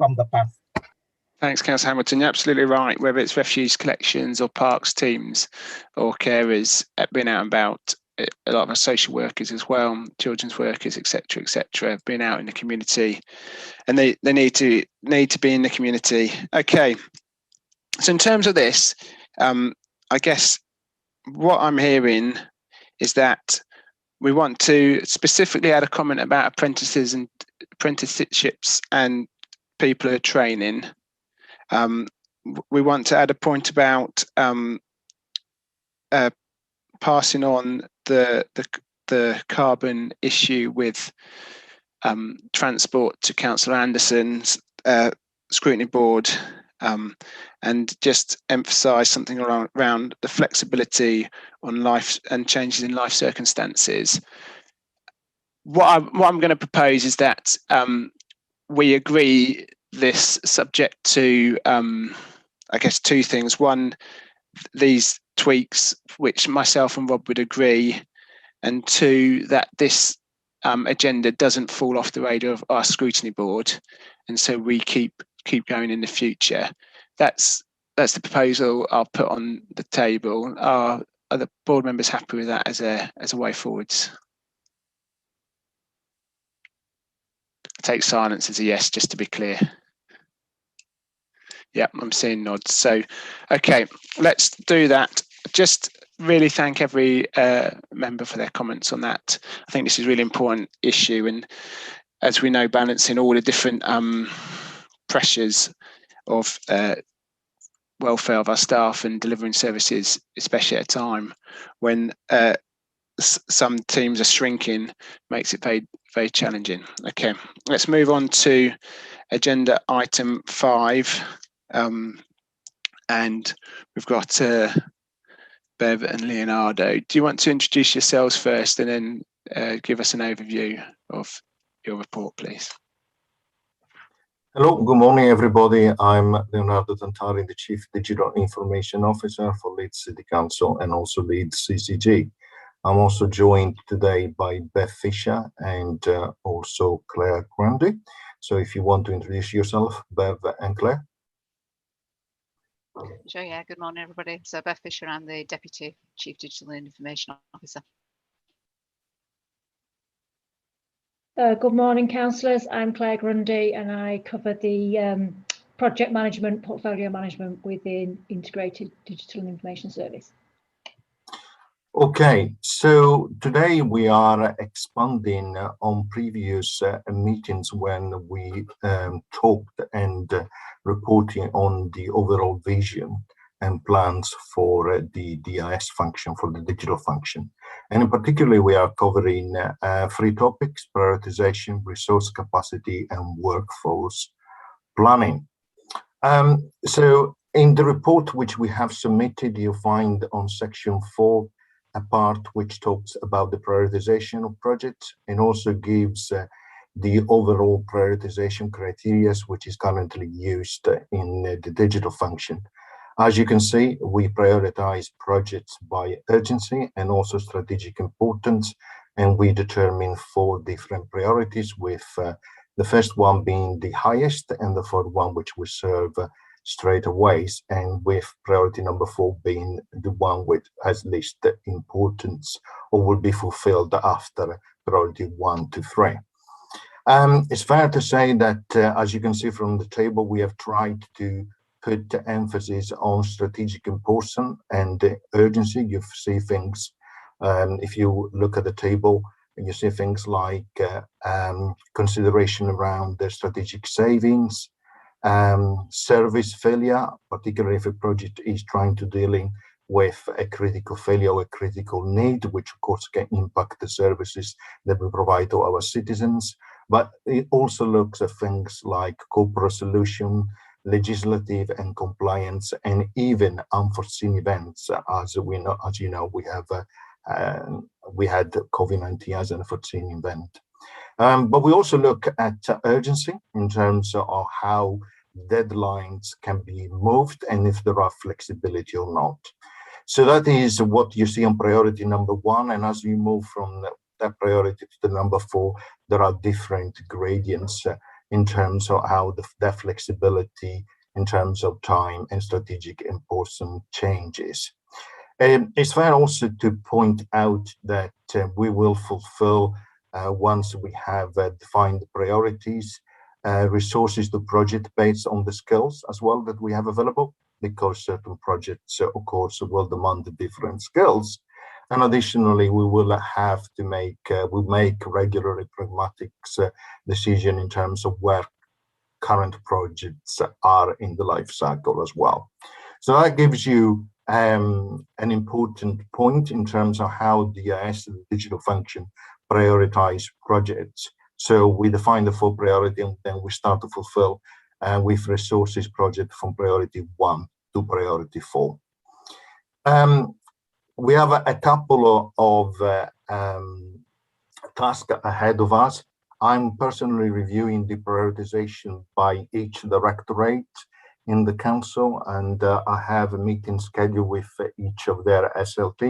Thanks, Councillor Hamilton. You're absolutely right. Whether it's refuse collections or parks teams or carers, being out and about, a lot of our social workers as well, children's workers, etc., being out in the community, and they need to be in the community. Okay, so in terms of this, I guess what I'm hearing is that we want to specifically add a comment about apprentices and apprenticeships and people who are training. We want to add a point about passing on the carbon issue with transport to Councillor Anderson's scrutiny board, and just emphasise something around the flexibility on life and changes in life circumstances. What I'm going to propose is that we agree this subject to I guess, two things. One, these tweaks, which myself and Rob would agree, and two, that this agenda doesn't fall off the radar of our scrutiny board, and so we keep going in the future. That's the proposal I'll put on the table. Are the board members happy with that as a way forwards? Take silence as a yes, just to be clear. Yeah, I'm seeing nods. So, okay, let's do that. Just really thank every member for their comments on that. I think this is a really important issue, and as we know, balancing all the different pressures of welfare of our staff and delivering services, especially at a time when some teams are shrinking, makes it very, very challenging. Okay, let's move on to agenda item 5. And we've got Bev and Leonardo. Do you want to introduce yourselves first and then give us an overview of your report, please?
Hello, good morning, everybody. I'm Leonardo Tantari, the Chief Digital Information Officer for Leeds City Council and also Leeds CCG. I'm also joined today by Beth Fisher and also Claire Grundy. So if you want to introduce yourself, Bev and Claire.
Sure, yeah, good morning, everybody. So Beth Fisher, I'm the Deputy Chief Digital and Information Officer.
Good morning, councillors. I'm Claire Grundy and I cover the project management, portfolio management within Integrated Digital and Information Service.
Okay, so today we are expanding on previous meetings when we talked and reporting on the overall vision and plans for the DIS function, for the digital function. And in particular, we are covering 3 topics: prioritization, resource capacity, and workforce planning. So in the report which we have submitted, you find on section 4 a part which talks about the prioritization of projects and also gives the overall prioritization criteria which is currently used in the digital function. As you can see, we prioritize projects by urgency and also strategic importance, and we determine 4 different priorities, with the first one being the highest and the third one which we serve straight away, and with priority number 4 being the one which has least importance or will be fulfilled after priority 1 to 3. It's fair to say that, as you can see from the table, we have tried to put emphasis on strategic importance and urgency. You see things, if you look at the table, you see things like consideration around the strategic savings, service failure, particularly if a project is trying to dealing with a critical failure or a critical need, which of course can impact the services that we provide to our citizens. But it also looks at things like corporate solution, legislative and compliance, and even unforeseen events. As we know, as you know, we had COVID-19 as an unforeseen event. But we also look at urgency in terms of how deadlines can be moved and if there are flexibility or not. So that is what you see on priority number 1. And as we move from that priority to the number 4, there are different gradients in terms of how that flexibility in terms of time and strategic importance changes. It's fair also to point out that we will fulfill, once we have defined priorities, resources to project based on the skills as well that we have available, because certain projects, of course, will demand different skills. And additionally, we will have to make, we make regularly pragmatic decision in terms of where current projects are in the life cycle as well. So that gives you an important point in terms of how DIS, the digital function, prioritize projects. So we define the 4 priority and then we start to fulfill with resources project from priority 1 to priority 4. We have a couple of tasks ahead of us. I'm personally reviewing the prioritization by each directorate in the council, and I have a meeting scheduled with each of their SLT,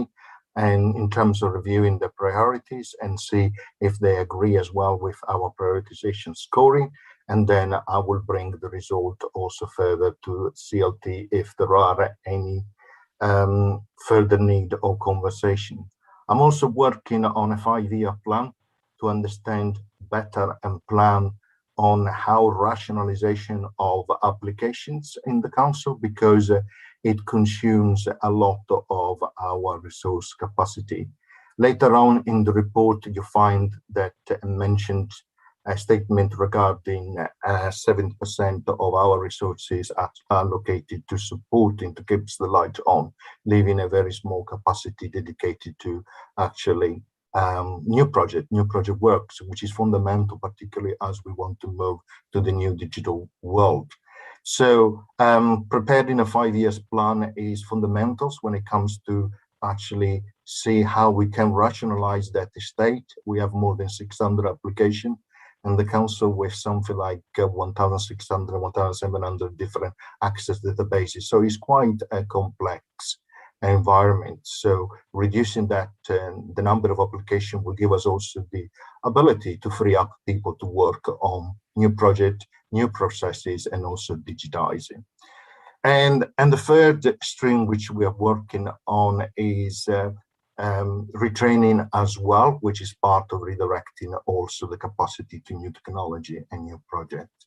and in terms of reviewing the priorities and see if they agree as well with our prioritization scoring. And then I will bring the result also further to CLT if there are any further need of conversation. I'm also working on a 5-year plan to understand better and plan on how rationalization of applications in the council, because it consumes a lot of our resource capacity. Later on in the report, you find that mentioned a statement regarding 70% of our resources are allocated to supporting to keep the light on, leaving a very small capacity dedicated to actually new project works, which is fundamental, particularly as we want to move to the new digital world. So preparing a 5-year plan is fundamentals when it comes to actually see how we can rationalize that estate. We have more than 600 applications, and the council with something like 1,600, 1,700 different access databases. So it's quite a complex environment. So reducing that, the number of applications will give us also the ability to free up people to work on new projects, new processes, and also digitizing. And the third stream which we are working on is retraining as well, which is part of redirecting also the capacity to new technology and new projects.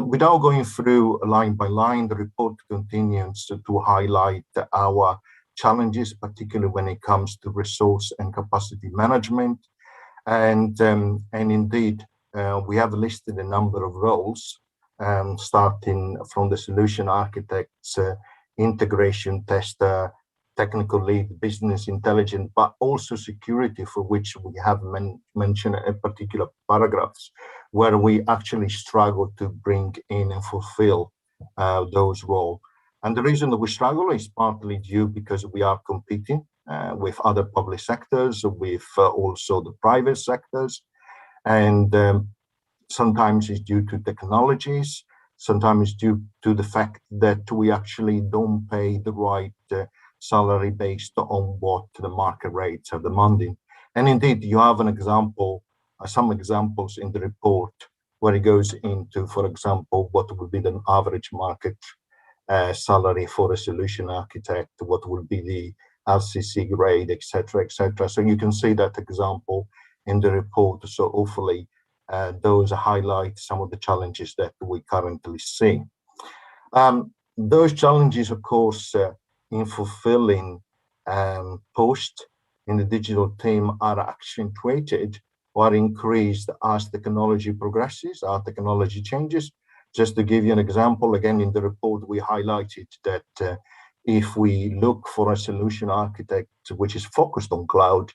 Without going through line by line, the report continues to highlight our challenges, particularly when it comes to resource and capacity management. And indeed, we have listed a number of roles, starting from the solution architects, integration tester, technical lead, business intelligence, but also security, for which we have mentioned a particular paragraphs where we actually struggle to bring in and fulfill those roles. And the reason that we struggle is partly due because we are competing with other public sectors, with also the private sectors, and sometimes it's due to technologies, sometimes due to the fact that we actually don't pay the right salary based on what the market rates are demanding. And indeed, you have an example, some examples in the report where it goes into, for example, what would be the average market salary for a solution architect, what would be the LCC grade, etc., etc. So you can see that example in the report. So hopefully those highlight some of the challenges that we currently see. Those challenges, of course, in fulfilling post in the digital team are accentuated or increased as technology progresses, as technology changes. Just to give you an example, again, in the report, we highlighted that if we look for a solution architect which is focused on cloud,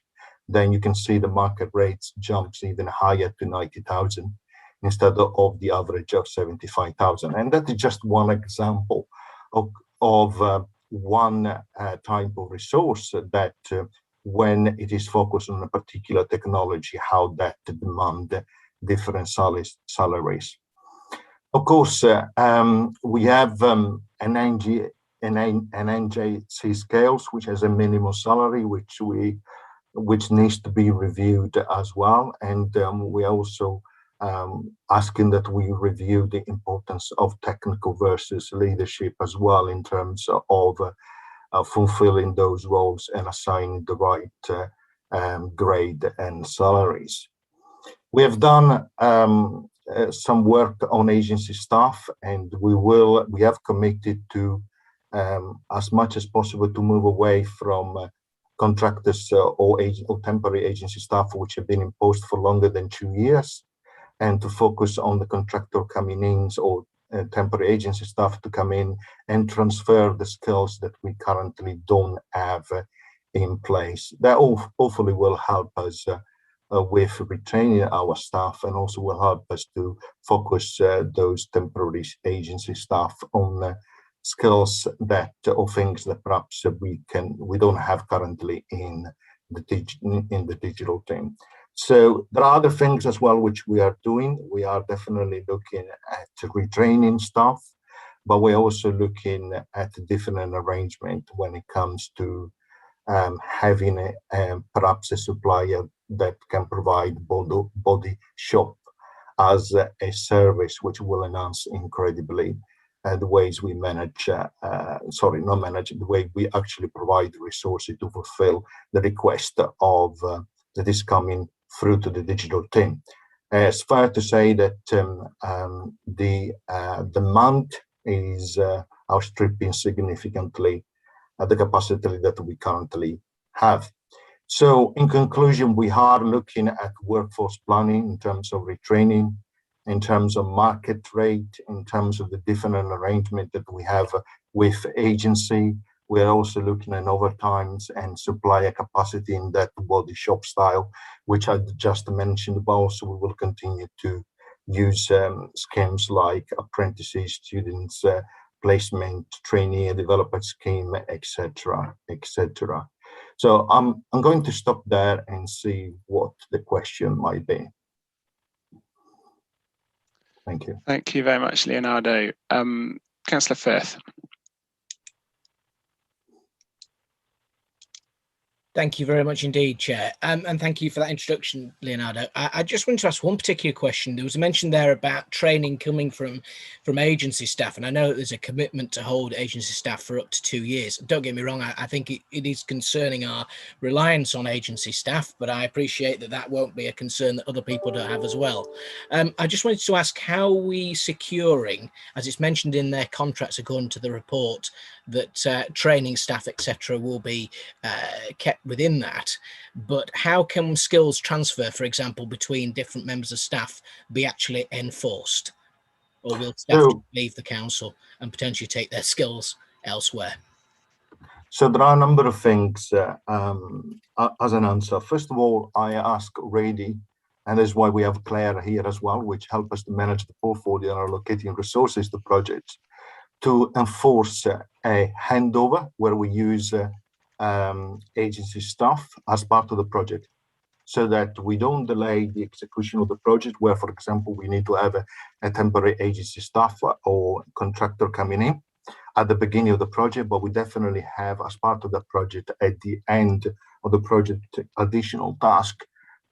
then you can see the market rates jumps even higher to 90,000 instead of the average of 75,000. And that is just one example of one type of resource that when it is focused on a particular technology, how that demand different salaries. Of course, we have an NJC scales, which has a minimum salary, which needs to be reviewed as well. And we also asking that we review the importance of technical versus leadership as well in terms of fulfilling those roles and assigning the right grade and salaries. We have done some work on agency staff, and we have committed to as much as possible to move away from contractors or temporary agency staff which have been in post for longer than 2 years, and to focus on the contractor coming in or temporary agency staff to come in and transfer the skills that we currently don't have in place. That hopefully will help us with retraining our staff, and also will help us to focus those temporary agency staff on skills that or things that perhaps we don't have currently in the digital team. So there are other things as well which we are doing. We are definitely looking at retraining staff. but we're also looking at a different arrangement when it comes to having perhaps a supplier that can provide body shop as a service, which will enhance incredibly the ways we manage, not manage, the way we actually provide resources to fulfill the request of that is coming through to the digital team. It's fair to say that the demand is outstripping significantly the capacity that we currently have. So in conclusion, we are looking at workforce planning in terms of retraining, in terms of market rate, in terms of the different arrangement that we have with agency. We're also looking at overtimes and supplier capacity in that body shop style, which I just mentioned, but also we will continue to use schemes like apprentices, students, placement, trainee, developer scheme, etc., etc. So I'm going to stop there and see what the question might be. Thank you.
Thank you very much, Leonardo. Councillor Firth.
Thank you very much indeed, Chair. And thank you for that introduction, Leonardo. I just wanted to ask one particular question. There was a mention there about training coming from agency staff, and I know that there's a commitment to hold agency staff for up to 2 years. Don't get me wrong, I think it is concerning our reliance on agency staff, but I appreciate that that won't be a concern that other people don't have as well. I just wanted to ask, how are we securing, as it's mentioned in their contracts according to the report, that training staff, etc., will be kept within that, but how can skills transfer, for example, between different members of staff be actually enforced? Or will staff leave the council and potentially take their skills elsewhere?
So there are a number of things as an answer. First of all, I ask already, and that's why we have Claire here as well, which help us to manage the portfolio and allocating resources to projects, to enforce a handover where we use agency staff as part of the project, so that we don't delay the execution of the project where, for example, we need to have a temporary agency staff or contractor coming in at the beginning of the project, but we definitely have as part of the project at the end of the project additional task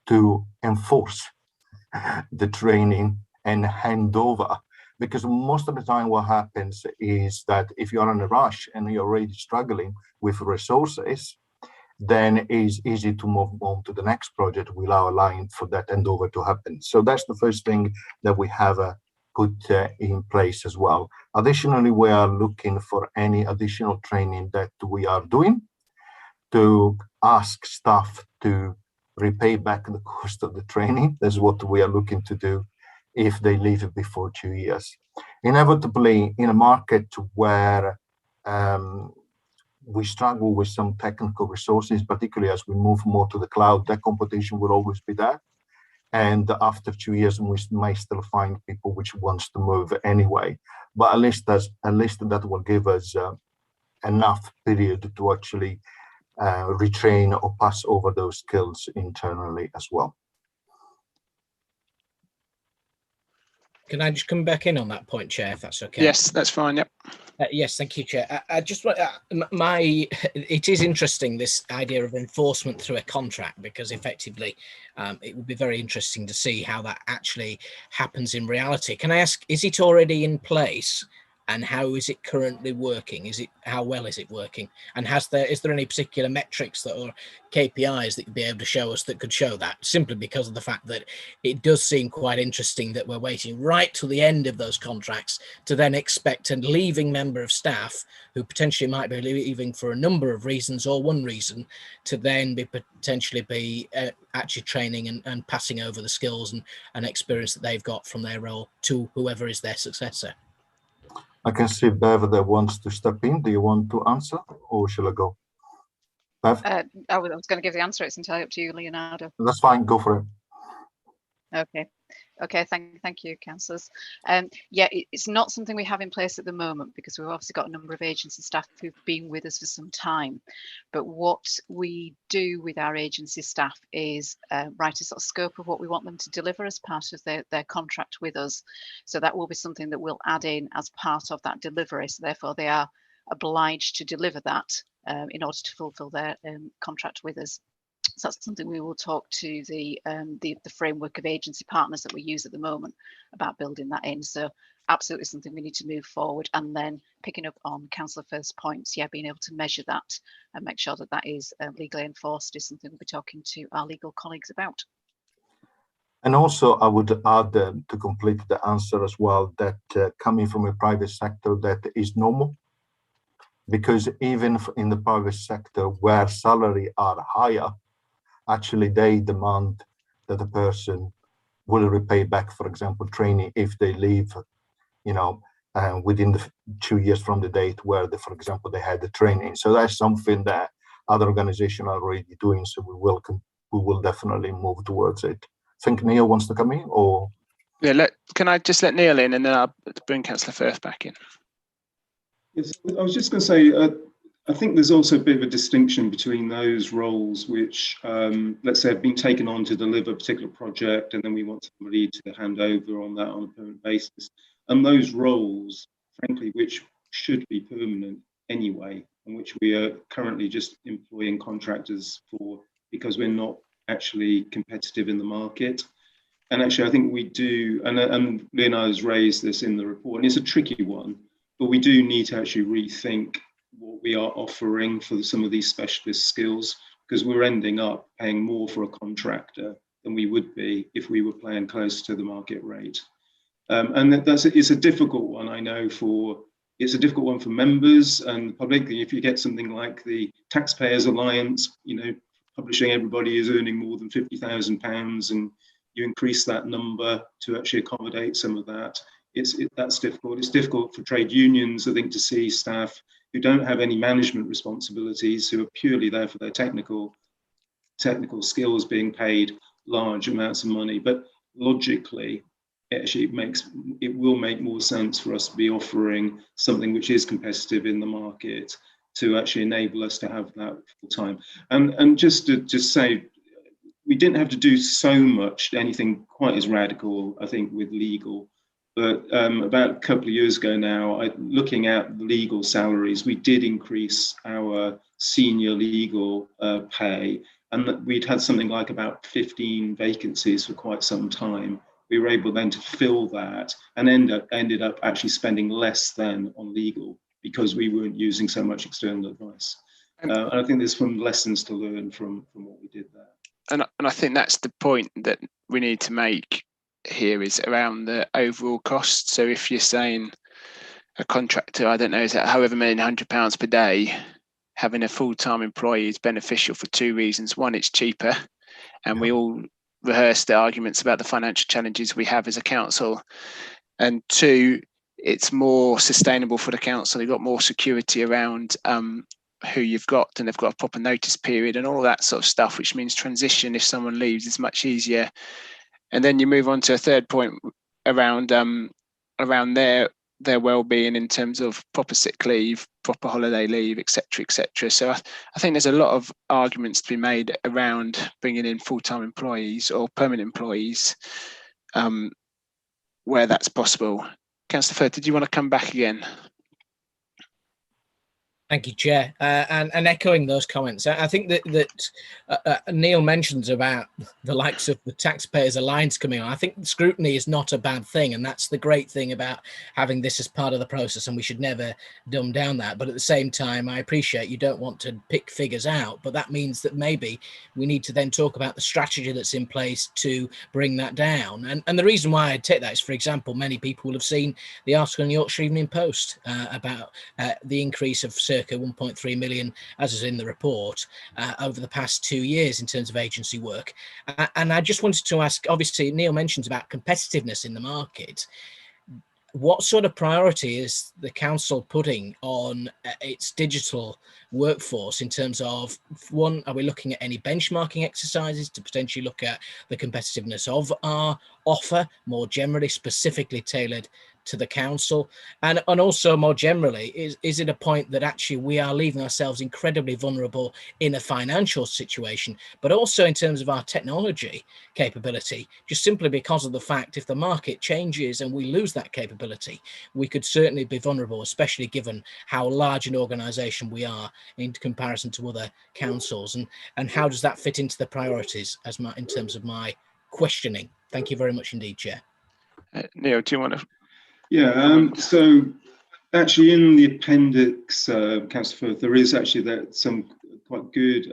to enforce the training and handover. Because most of the time what happens is that if you're in a rush and you're already struggling with resources, then it's easy to move on to the next project without allowing for that handover to happen. So that's the first thing that we have put in place as well. Additionally, we are looking for any additional training that we are doing to ask staff to repay back the cost of the training. That's what we are looking to do if they leave it before 2 years. Inevitably, in a market where we struggle with some technical resources, particularly as we move more to the cloud, that competition will always be there. And after 2 years, we may still find people which wants to move anyway. But at least that will give us enough period to actually retrain or pass over those skills internally as well.
Can I just come back in on that point, Chair, if that's okay?
Yes, that's fine. Yep.
Yes, thank you, Chair. I just want it is interesting, this idea of enforcement through a contract, because effectively it would be very interesting to see how that actually happens in reality. Can I ask, is it already in place? And how is it currently working? How well is it working? And is there any particular metrics or KPIs that you'd be able to show us that could show that? Simply because of the fact that it does seem quite interesting that we're waiting right till the end of those contracts to then expect a leaving member of staff who potentially might be leaving for a number of reasons or one reason to then potentially be actually training and passing over the skills and experience that they've got from their role to whoever is their successor.
I can see Bev that wants to step in. Do you want to answer, or shall I go? Bev?
I was going to give the answer. It's entirely up to you, Leonardo.
That's fine. Go for it.
Okay. Okay, thank you, councillors. Yeah, it's not something we have in place at the moment because we've obviously got a number of agency staff who've been with us for some time. But what we do with our agency staff is write a sort of scope of what we want them to deliver as part of their contract with us. So that will be something that we'll add in as part of that delivery. So therefore they are obliged to deliver that in order to fulfil their contract with us. So that's something we will talk to the framework of agency partners that we use at the moment about building that in. So absolutely something we need to move forward. And then picking up on Councillor Firth's points, yeah, being able to measure that and make sure that that is legally enforced is something we'll be talking to our legal colleagues about.
And also, I would add to complete the answer as well that coming from a private sector, that is normal. Because even in the private sector where salary are higher, actually they demand that the person will repay back, for example, training if they leave, you know, within the 2 years from the date where, for example, they had the training. So that's something that other organizations are already doing. So we will definitely move towards it. I think Neil wants to come in, or
yeah. Can I just let Neil in, and then I'll bring Councillor Firth back in.
Yes, I was just going to say, I think there's also a bit of a distinction between those roles which, let's say, have been taken on to deliver a particular project, and then we want somebody to hand over on that on a permanent basis, and those roles, frankly, which should be permanent anyway, and which we are currently just employing contractors for because we're not actually competitive in the market. And actually, I think we do, and Leonardo's raised this in the report, and it's a tricky one, but we do need to actually rethink what we are offering for some of these specialist skills, because we're ending up paying more for a contractor than we would be if we were playing close to the market rate. And it's a difficult one, I know, it's a difficult one for members and the public. If you get something like the Taxpayers Alliance, you know, publishing everybody is earning more than £50,000, and you increase that number to actually accommodate some of that, that's difficult. It's difficult for trade unions, I think, to see staff who don't have any management responsibilities, who are purely there for their technical skills, being paid large amounts of money. But logically, it will make more sense for us to be offering something which is competitive in the market to actually enable us to have that full time. And just to say, we didn't have to do so much, anything quite as radical, I think, with legal. But about a couple of years ago now, looking at legal salaries, we did increase our senior legal pay, and we'd had something like about 15 vacancies for quite some time. We were able then to fill that and ended up actually spending less than on legal because we weren't using so much external advice. And I think there's some lessons to learn from what we did there.
And I think that's the point that we need to make here, is around the overall cost. So if you're saying a contractor, I don't know, is that however many £100 per day, having a full-time employee is beneficial for two reasons. One, it's cheaper, and we all rehearse the arguments about the financial challenges we have as a council. And two, it's more sustainable for the council. You've got more security around who you've got, and they've got a proper notice period and all that sort of stuff, which means transition, if someone leaves, is much easier. And then you move on to a third point around their well-being in terms of proper sick leave, proper holiday leave, etc., etc. So I think there's a lot of arguments to be made around bringing in full-time employees or permanent employees where that's possible. Councillor Firth, did you want to come back again?
Thank you, Chair. And echoing those comments, I think that Neil mentions about the likes of the Taxpayers Alliance coming on. I think scrutiny is not a bad thing, and that's the great thing about having this as part of the process, and we should never dumb down that. But at the same time, I appreciate you don't want to pick figures out, but that means that maybe we need to then talk about the strategy that's in place to bring that down. And the reason why I take that is, for example, many people will have seen the article in the Yorkshire Evening Post about the increase of circa 1.3 million, as is in the report, over the past 2 years in terms of agency work. And I just wanted to ask, obviously Neil mentions about competitiveness in the market. what sort of priority is the council putting on its digital workforce in terms of, one, are we looking at any benchmarking exercises to potentially look at the competitiveness of our offer more generally, specifically tailored to the council, and also more generally, is it a point that actually we are leaving ourselves incredibly vulnerable in a financial situation, but also in terms of our technology capability, just simply because of the fact if the market changes and we lose that capability, we could certainly be vulnerable, especially given how large an organisation we are in comparison to other councils, and how does that fit into the priorities in terms of my questioning? Thank you very much indeed, Chair.
Neil, do you want to?
Yeah, so actually in the appendix, Councillor Firth, there is actually some quite good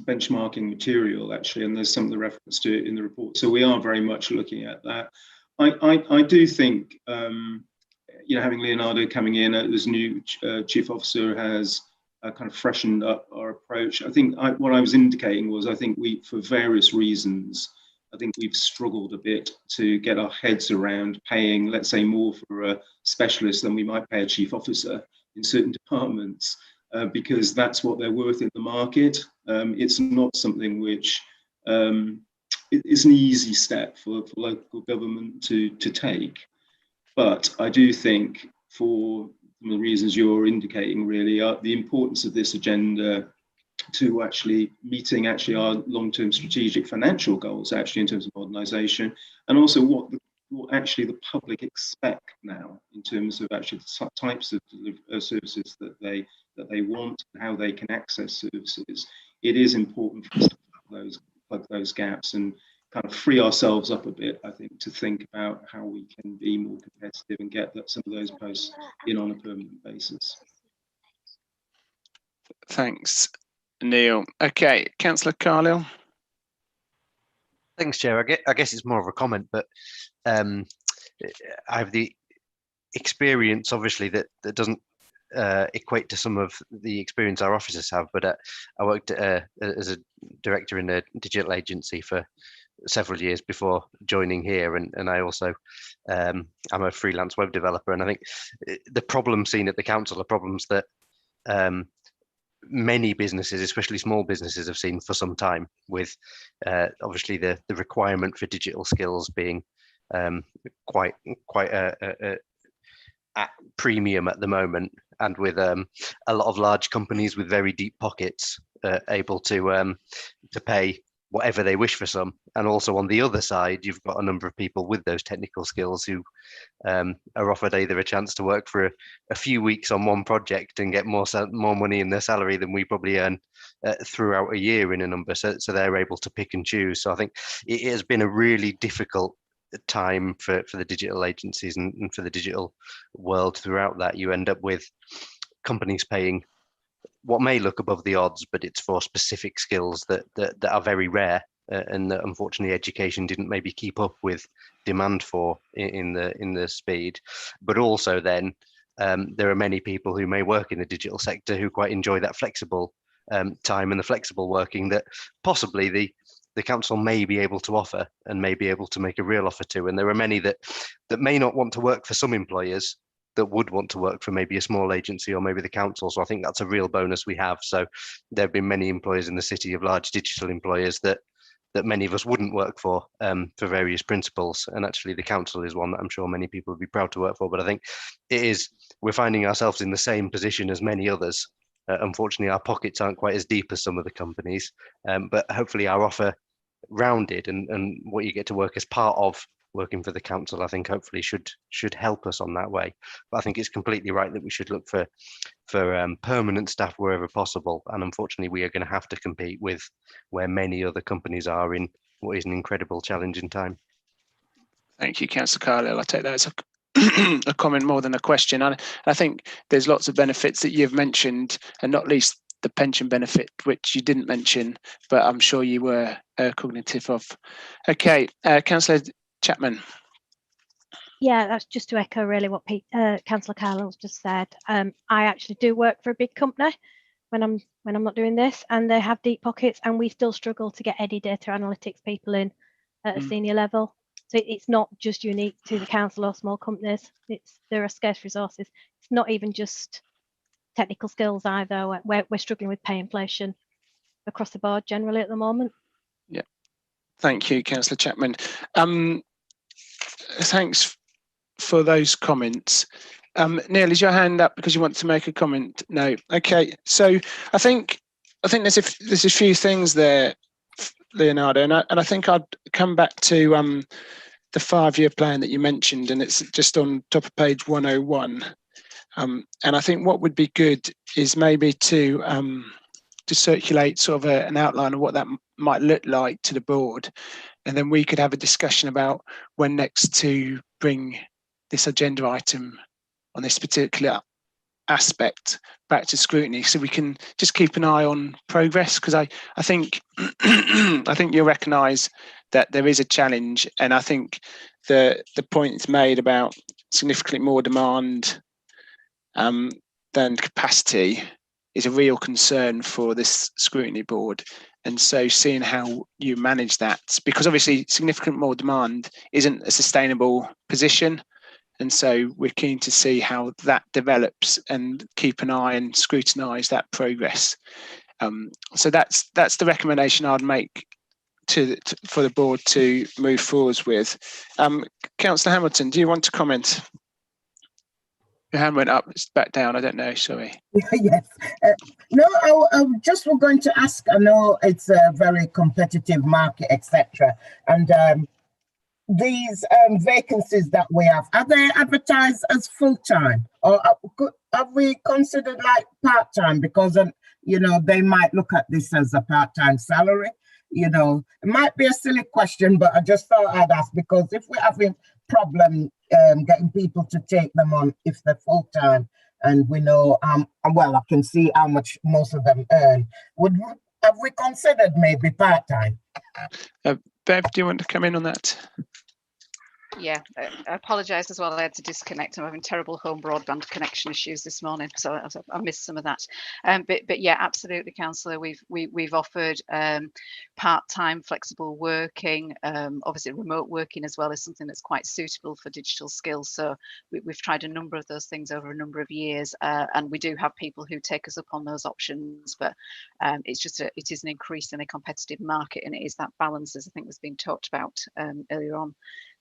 benchmarking material actually, and there's some of the reference to it in the report. So we are very much looking at that. I do think, you know, having Leonardo coming in as new chief officer has kind of freshened up our approach. I think what I was indicating was I think for various reasons, I think we've struggled a bit to get our heads around paying, let's say, more for a specialist than we might pay a chief officer in certain departments, because that's what they're worth in the market. It's not something which is an easy step for local government to take. But I do think for the reasons you're indicating really, the importance of this agenda to actually meeting our long-term strategic financial goals actually in terms of modernisation, and also what actually the public expect now in terms of actually the types of services that they want and how they can access services. It is important for us to plug those gaps and kind of free ourselves up a bit, I think, to think about how we can be more competitive and get some of those posts in on a permanent basis.
Thanks, Neil. Okay, Councillor Carlisle.
Thanks, Chair. I guess it's more of a comment, but I have the experience, obviously, that doesn't equate to some of the experience our officers have. But I worked as a director in a digital agency for several years before joining here, and I also I'm a freelance web developer, and I think the problems seen at the council are problems that many businesses, especially small businesses, have seen for some time, with obviously the requirement for digital skills being quite at premium at the moment, and with a lot of large companies with very deep pockets able to pay whatever they wish for some. And also on the other side, you've got a number of people with those technical skills who are offered either a chance to work for a few weeks on one project and get more money in their salary than we probably earn throughout a year in a number. So they're able to pick and choose. So I think it has been a really difficult time for the digital agencies and for the digital world throughout that. You end up with companies paying what may look above the odds, but it's for specific skills that are very rare, and that unfortunately education didn't maybe keep up with demand for in the speed. But also then there are many people who may work in the digital sector who quite enjoy that flexible time and the flexible working that possibly the council may be able to offer and may be able to make a real offer to. And there are many that may not want to work for some employers that would want to work for maybe a small agency or maybe the council. So I think that's a real bonus we have. So there have been many employers in the city of large digital employers that many of us wouldn't work for various principles. And actually the council is one that I'm sure many people would be proud to work for. But I think we're finding ourselves in the same position as many others. Unfortunately, our pockets aren't quite as deep as some of the companies, but hopefully our offer rounded and what you get to work as part of working for the council, I think hopefully should help us on that way. But I think it's completely right that we should look for permanent staff wherever possible. And unfortunately, we are going to have to compete with where many other companies are in what is an incredible challenging time.
Thank you, Councillor Carlisle. I take that as a comment more than a question. I think there's lots of benefits that you've mentioned, and not least the pension benefit, which you didn't mention, but I'm sure you were cognitive of. Okay, Councillor Chapman.
Yeah, that's just to echo really what Councillor Carlisle's just said. I actually do work for a big company when I'm not doing this, and they have deep pockets, and we still struggle to get any data analytics people in at a senior level. So it's not just unique to the council or small companies. There are scarce resources. It's not even just technical skills either. We're struggling with pay inflation across the board generally at the moment.
Yeah, thank you, Councillor Chapman. Thanks for those comments. Neil, is your hand up because you want to make a comment? No. Okay. So I think there's a few things there, Leonardo, and I think I'd come back to the 5-year plan that you mentioned, and it's just on top of page 101. And I think what would be good is maybe to circulate sort of an outline of what that might look like to the board, and then we could have a discussion about when next to bring this agenda item on this particular aspect back to scrutiny, so we can just keep an eye on progress, because I think I think you'll recognise that there is a challenge, and I think the points made about significantly more demand than capacity is a real concern for this scrutiny board. And so seeing how you manage that, because obviously significant more demand isn't a sustainable position. And so we're keen to see how that develops and keep an eye and scrutinise that progress. So that's the recommendation I'd make for the board to move forwards with. Councillor Hamilton, do you want to comment? Your hand went up, it's back down, I don't know, sorry.
Yes. No, I just was going to ask, I know it's a very competitive market, etc. And these vacancies that we have, are they advertised as full-time, or have we considered like part-time? Because you know, they might look at this as a part-time salary. You know, it might be a silly question, but I just thought I'd ask, because if we're having problem getting people to take them on if they're full-time, and we know well, I can see how much most of them earn, have we considered maybe part-time?
Bev, do you want to come in on that?
Yeah, I apologise as well. I had to disconnect. I'm having terrible home broadband connection issues this morning, so I missed some of that. But yeah, absolutely, Councillor. We've offered part-time flexible working. Obviously, remote working as well is something that's quite suitable for digital skills. So we've tried a number of those things over a number of years, and we do have people who take us up on those options. But it is an increase in a competitive market, and it is that balance, as I think was being talked about earlier on,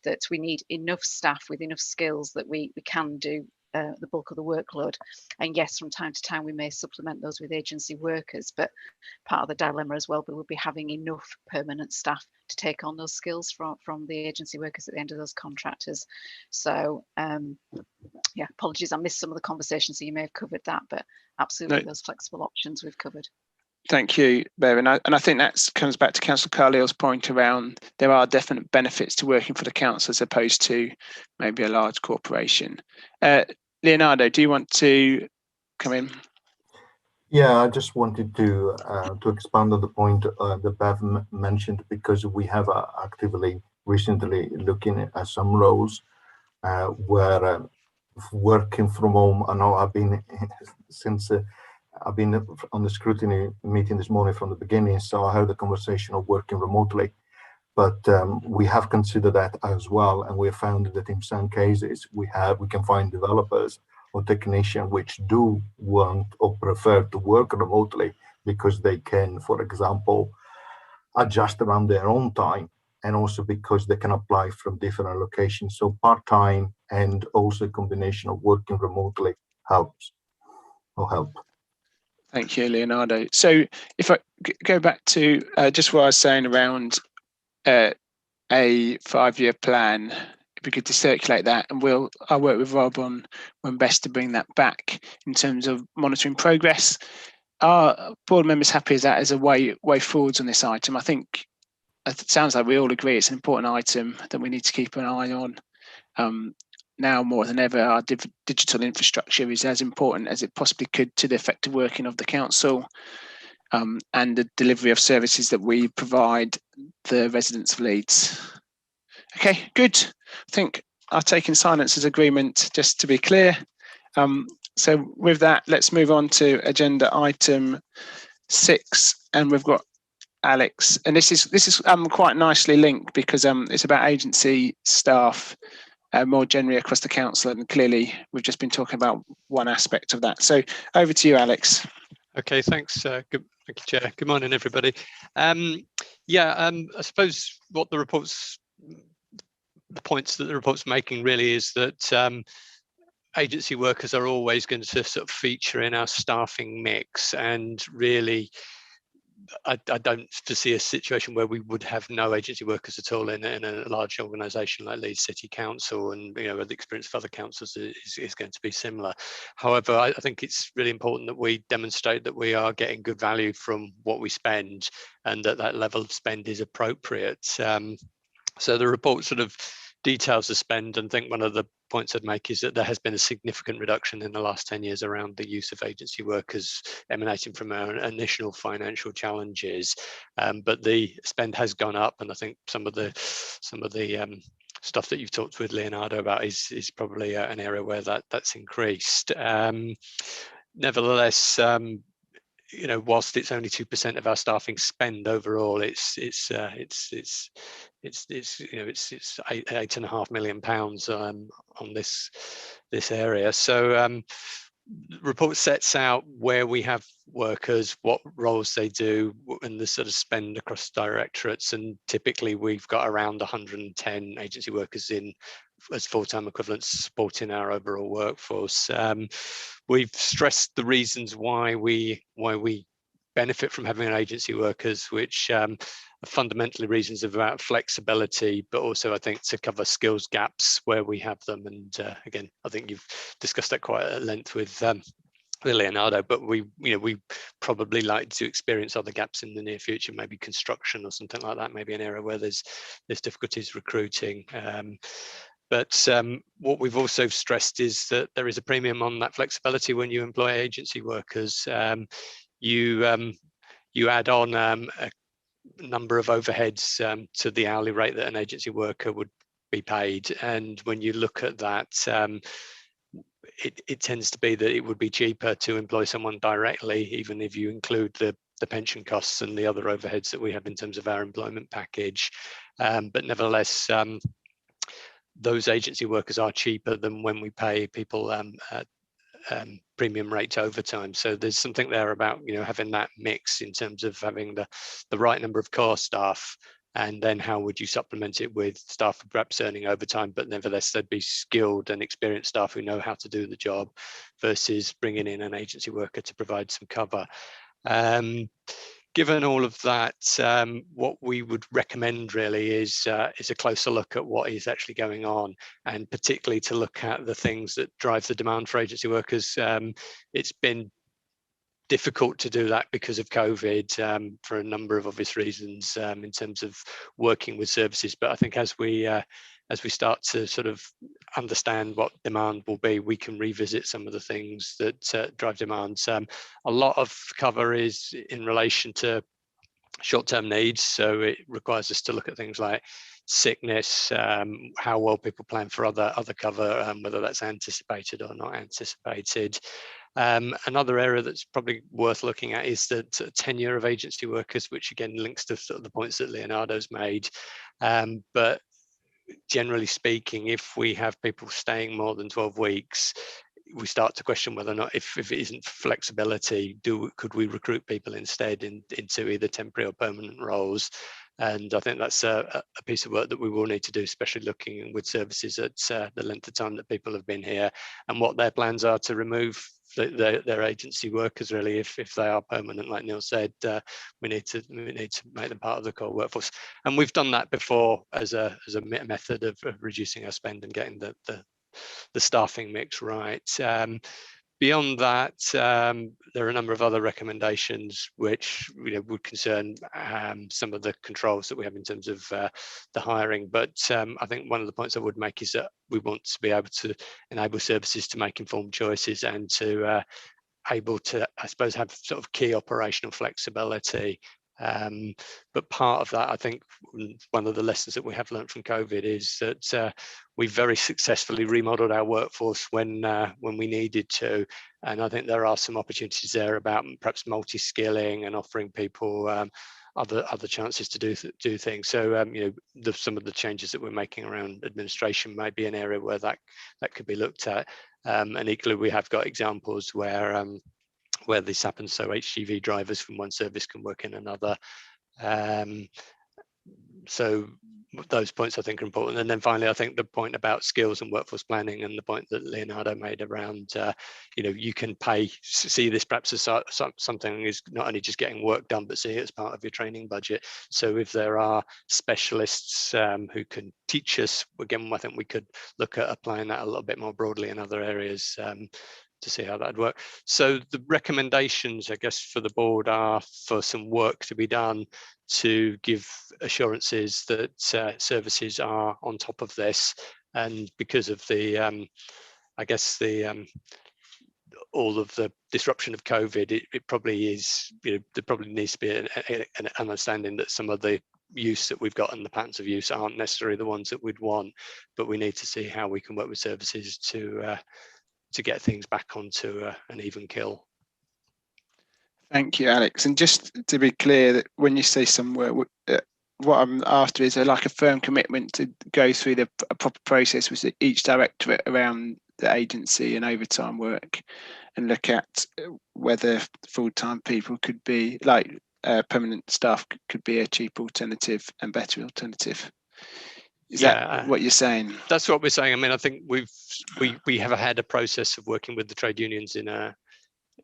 that we need enough staff with enough skills that we can do the bulk of the workload. And yes, from time to time we may supplement those with agency workers, but part of the dilemma as well, we will be having enough permanent staff to take on those skills from the agency workers at the end of those contractors. So yeah, apologies, I missed some of the conversation, so you may have covered that, but absolutely, those flexible options we've covered.
Thank you, Bev. And I think that comes back to Councillor Carlisle's point around there are definite benefits to working for the council as opposed to maybe a large corporation. Leonardo, do you want to come in?
Yeah, I just wanted to expand on the point that Bev mentioned, because we have actively recently looking at some roles where working from home. I know I've been I've been on the scrutiny meeting this morning from the beginning, so I heard the conversation of working remotely. But we have considered that as well, and we have found that in some cases we can find developers or technicians which do want or prefer to work remotely because they can, for example, adjust around their own time, and also because they can apply from different locations. So part-time and also a combination of working remotely helps or help.
Thank you, Leonardo. So if I go back to just what I was saying around a 5-year plan, it'd be good to circulate that, and I'll work with Rob on when best to bring that back in terms of monitoring progress. Are board members happy as that as a way forwards on this item? I think it sounds like we all agree it's an important item that we need to keep an eye on. Now more than ever, our digital infrastructure is as important as it possibly could to the effective working of the council and the delivery of services that we provide the residents of Leeds. Okay, good. I think I've taken silence as agreement, just to be clear. So with that, let's move on to agenda item 6, and we've got Alex, and this is quite nicely linked because it's about agency staff more generally across the council, and clearly we've just been talking about one aspect of that. So over to you, Alex.
Okay, thanks. Thank you, Chair. Good morning, everybody. I suppose what the points that the report's making really is that agency workers are always going to sort of feature in our staffing mix, and really I don't foresee a situation where we would have no agency workers at all in a large organisation like Leeds City Council, and the experience of other councils is going to be similar. However, I think it's really important that we demonstrate that we are getting good value from what we spend, and that level of spend is appropriate. So the report sort of details the spend, and I think one of the points I'd make is that there has been a significant reduction in the last 10 years around the use of agency workers emanating from our initial financial challenges, but the spend has gone up, and I think some of the stuff that you've talked with Leonardo about is probably an area where that's increased. Nevertheless, whilst it's only 2% of our staffing spend overall, it's £8.5 million on this area. So the report sets out where we have workers, what roles they do, and the sort of spend across directorates. And typically we've got around 110 agency workers in as full-time equivalents supporting our overall workforce. We've stressed the reasons why we benefit from having an agency workers, which are fundamentally reasons about flexibility, but also I think to cover skills gaps where we have them. And again, I think you've discussed that quite at length with Leonardo, but we probably like to experience other gaps in the near future, maybe construction or something like that, maybe an area where there's difficulties recruiting. But what we've also stressed is that there is a premium on that flexibility when you employ agency workers. You add on a number of overheads to the hourly rate that an agency worker would be paid, and when you look at that, it tends to be that it would be cheaper to employ someone directly, even if you include the pension costs and the other overheads that we have in terms of our employment package. But nevertheless, those agency workers are cheaper than when we pay people premium rate overtime. So there's something there about having that mix in terms of having the right number of core staff, and then how would you supplement it with staff perhaps earning overtime, but nevertheless they'd be skilled and experienced staff who know how to do the job, versus bringing in an agency worker to provide some cover. Given all of that, what we would recommend really is a closer look at what is actually going on, and particularly to look at the things that drive the demand for agency workers. It's been difficult to do that because of COVID for a number of obvious reasons in terms of working with services. But I think as we start to sort of understand what demand will be, we can revisit some of the things that drive demands. A lot of cover is in relation to short-term needs, so it requires us to look at things like sickness, how well people plan for other cover, whether that's anticipated or not anticipated. Another area that's probably worth looking at is the tenure of agency workers, which again links to sort of the points that Leonardo's made. But generally speaking, if we have people staying more than 12 weeks, we start to question whether or not, if it isn't flexibility, could we recruit people instead into either temporary or permanent roles? And I think that's a piece of work that we will need to do, especially looking with services at the length of time that people have been here and what their plans are to remove their agency workers, really, if they are permanent. Like Neil said, we need to make them part of the core workforce, and we've done that before as a method of reducing our spend and getting the staffing mix right. Beyond that, there are a number of other recommendations which would concern some of the controls that we have in terms of the hiring. But I think one of the points I would make is that we want to be able to enable services to make informed choices and to able to, I suppose, have sort of key operational flexibility. But part of that, I think, one of the lessons that we have learned from COVID is that we very successfully remodeled our workforce when we needed to, and I think there are some opportunities there about perhaps multi-skilling and offering people other chances to do things. So you know, some of the changes that we're making around administration may be an area where that could be looked at. And equally, we have got examples where this happens. So HGV drivers from one service can work in another. So those points I think are important. And then finally, I think the point about skills and workforce planning, and the point that Leonardo made around, you know, you can see this perhaps as something is not only just getting work done, but see it as part of your training budget. So if there are specialists who can teach us, again, I think we could look at applying that a little bit more broadly in other areas to see how that'd work. So the recommendations, I guess, for the board are for some work to be done to give assurances that services are on top of this. And because of the, I guess, all of the disruption of COVID, it probably is, you know, there probably needs to be an understanding that some of the use that we've got and the patterns of use aren't necessarily the ones that we'd want, but we need to see how we can work with services to get things back onto an even keel.
Thank you, Alex. And just to be clear, that when you say some work, what I'm after is like a firm commitment to go through the proper process with each directorate around the agency and overtime work, and look at whether full-time people could be, like permanent staff could be a cheap alternative and better alternative. Is that what you're saying?
That's what we're saying. I mean, I think we have had a process of working with the trade unions in a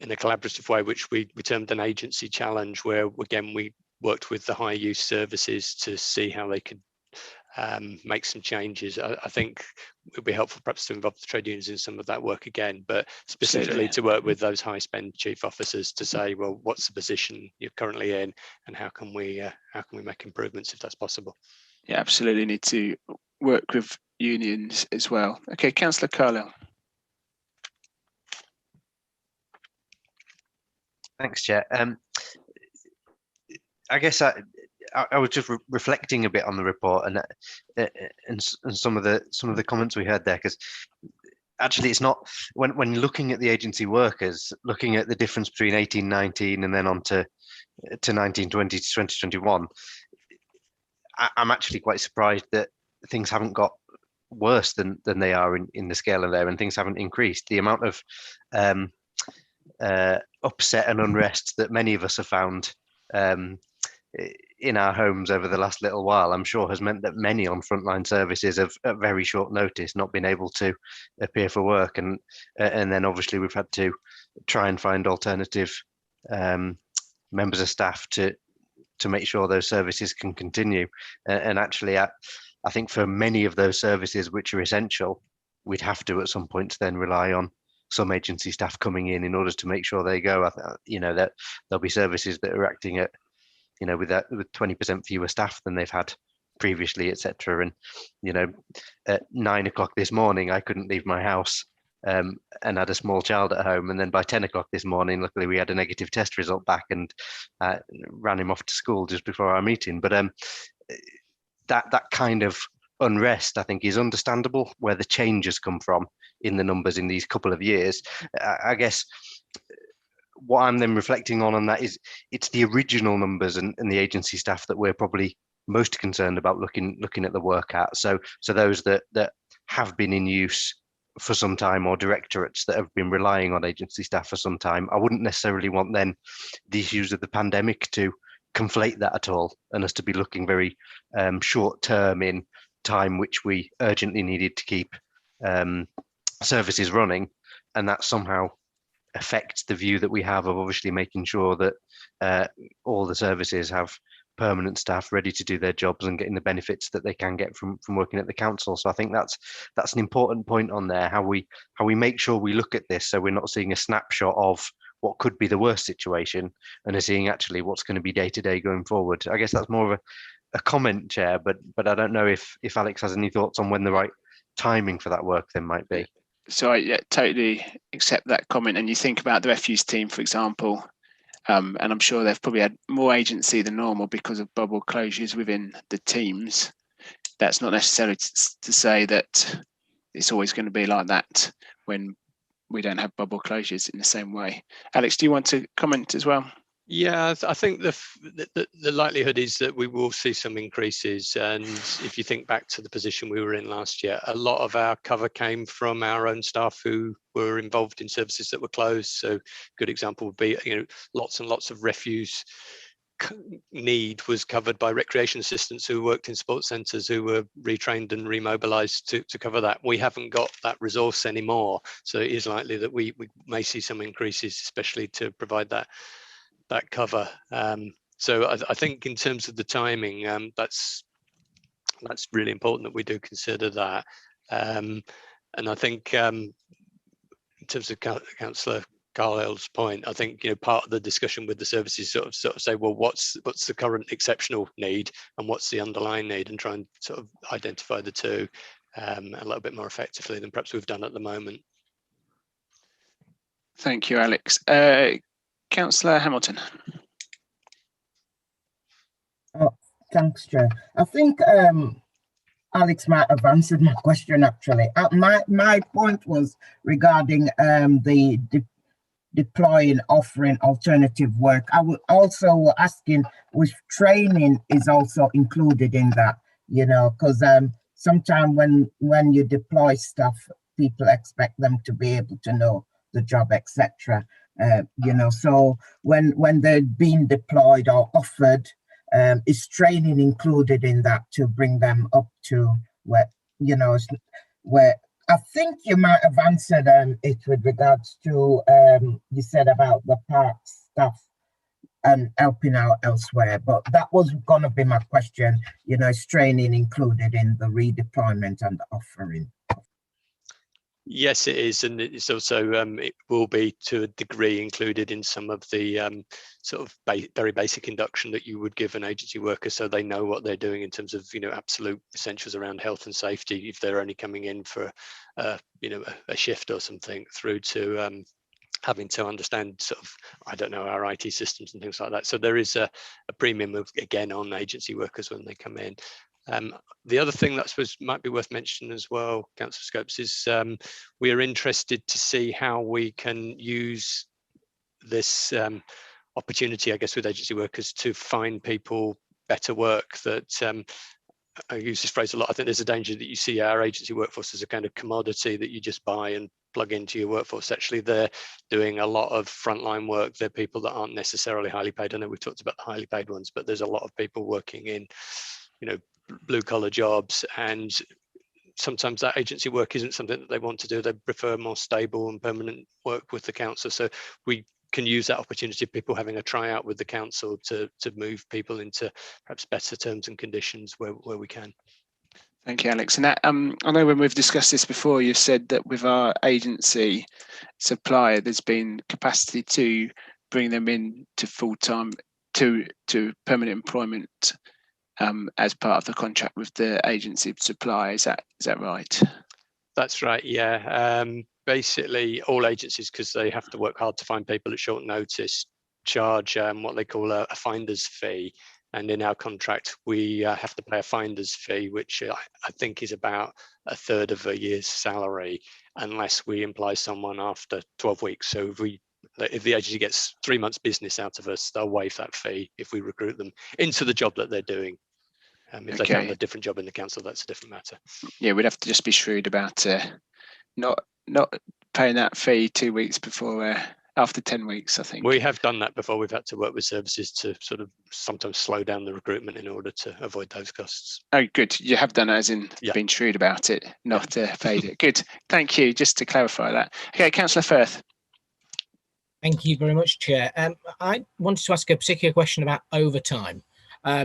collaborative way, which we termed an agency challenge, where again we worked with the high use services to see how they could make some changes. I think it would be helpful perhaps to involve the trade unions in some of that work again, but specifically to work with those high spend chief officers to say, well, what's the position you're currently in, and how can we make improvements if that's possible?
Yeah, absolutely need to work with unions as well. Okay, Councillor Carlisle.
Thanks, Chair. I guess I was just reflecting a bit on the report and some of the comments we heard there, because actually it's not, when looking at the agency workers, looking at the difference between 18-19 and then on to 19-20 to 2021, I'm actually quite surprised that things haven't got worse than they are in the scale of there, and things haven't increased. The amount of upset and unrest that many of us have found in our homes over the last little while, I'm sure has meant that many on frontline services have at very short notice not been able to appear for work, and then obviously we've had to try and find alternative members of staff to make sure those services can continue. And actually, I think for many of those services which are essential, we'd have to at some point then rely on some agency staff coming in order to make sure they go. You know, that there'll be services that are acting at, you know, with 20% fewer staff than they've had previously, etc. And, you know, at 9 o'clock this morning, I couldn't leave my house and had a small child at home. And then by 10 o'clock this morning, luckily we had a negative test result back and ran him off to school just before our meeting. But that kind of unrest, I think, is understandable, where the change has come from in the numbers in these couple of years. I guess what I'm then reflecting on that is it's the original numbers and the agency staff that we're probably most concerned about looking at the work at. So those that have been in use for some time, or directorates that have been relying on agency staff for some time. I wouldn't necessarily want then the issues of the pandemic to conflate that at all, and us to be looking very short term in time which we urgently needed to keep services running, and that somehow affects the view that we have of obviously making sure that all the services have permanent staff ready to do their jobs and getting the benefits that they can get from working at the council. So I think that's an important point on there, how we make sure we look at this, so we're not seeing a snapshot of what could be the worst situation and are seeing actually what's going to be day to day going forward. I guess that's more of a comment, Chair, but I don't know if Alex has any thoughts on when the right timing for that work then might be.
So I totally accept that comment. And you think about the refuse team, for example, and I'm sure they've probably had more agency than normal because of bubble closures within the teams. That's not necessarily to say that it's always going to be like that when we don't have bubble closures in the same way. Alex, do you want to comment as well?
Yeah, I think the likelihood is that we will see some increases. And if you think back to the position we were in last year, a lot of our cover came from our own staff who were involved in services that were closed. So a good example would be, lots and lots of refuse need was covered by recreation assistants who worked in sports centres, who were retrained and remobilised to cover that. We haven't got that resource anymore. So it is likely that we may see some increases, especially to provide that cover. So I think in terms of the timing, that's really important that we do consider that. And I think in terms of Councillor Carlisle's point, I think part of the discussion with the services sort of say, well, what's the current exceptional need and what's the underlying need, and try and sort of identify the two a little bit more effectively than perhaps we've done at the moment.
Thank you, Alex. Councillor Hamilton.
Oh, thanks, Chair. I think Alex might have answered my question, actually. My point was regarding the deploying, offering alternative work. I was also asking if training is also included in that, because sometimes when you deploy stuff, people expect them to be able to know the job, etc. So when they're being deployed or offered, is training included in that to bring them up to where I think you might have answered it with regards to you said about the park staff and helping out elsewhere, but that was going to be my question. Is training included in the redeployment and the offering?
Yes, it is, and it's also it will be to a degree included in some of the sort of very basic induction that you would give an agency worker, so they know what they're doing in terms of absolute essentials around health and safety if they're only coming in for a shift or something, through to having to understand sort of, I don't know, our IT systems and things like that. So there is a premium again on agency workers when they come in. The other thing that might be worth mentioning as well, Councillor Scopes, is we are interested to see how we can use this opportunity, I guess, with agency workers to find people better work. That I use this phrase a lot. I think there's a danger that you see our agency workforce as a kind of commodity that you just buy and plug into your workforce. Actually, they're doing a lot of frontline work. They're people that aren't necessarily highly paid. I know we've talked about the highly paid ones, but there's a lot of people working in, blue collar jobs, and sometimes that agency work isn't something that they want to do. They prefer more stable and permanent work with the council. So we can use that opportunity of people having a tryout with the council to move people into perhaps better terms and conditions where we can.
Thank you, Alex. And that, I know when we've discussed this before, you've said that with our agency supplier, there's been capacity to bring them in to full-time, to permanent employment as part of the contract with the agency supplier. Is that right?
That's right, yeah. Basically, all agencies, because they have to work hard to find people at short notice, charge what they call a finder's fee. And in our contract, we have to pay a finder's fee, which I think is about a third of a year's salary, unless we employ someone after 12 weeks. So if the agency gets 3 months business out of us, they'll waive that fee if we recruit them into the job that they're doing. If they found a different job in the council, that's a different matter.
Yeah, we'd have to just be shrewd about not paying that fee 2 weeks before after 10 weeks, I think.
We have done that before. We've had to work with services to sort of sometimes slow down the recruitment in order to avoid those costs.
Oh, good. You have done it as in being shrewd about it, not paid it. Good. Thank you. Just to clarify that. Okay, Councillor Firth.
Thank you very much, Chair. I wanted to ask a particular question about overtime.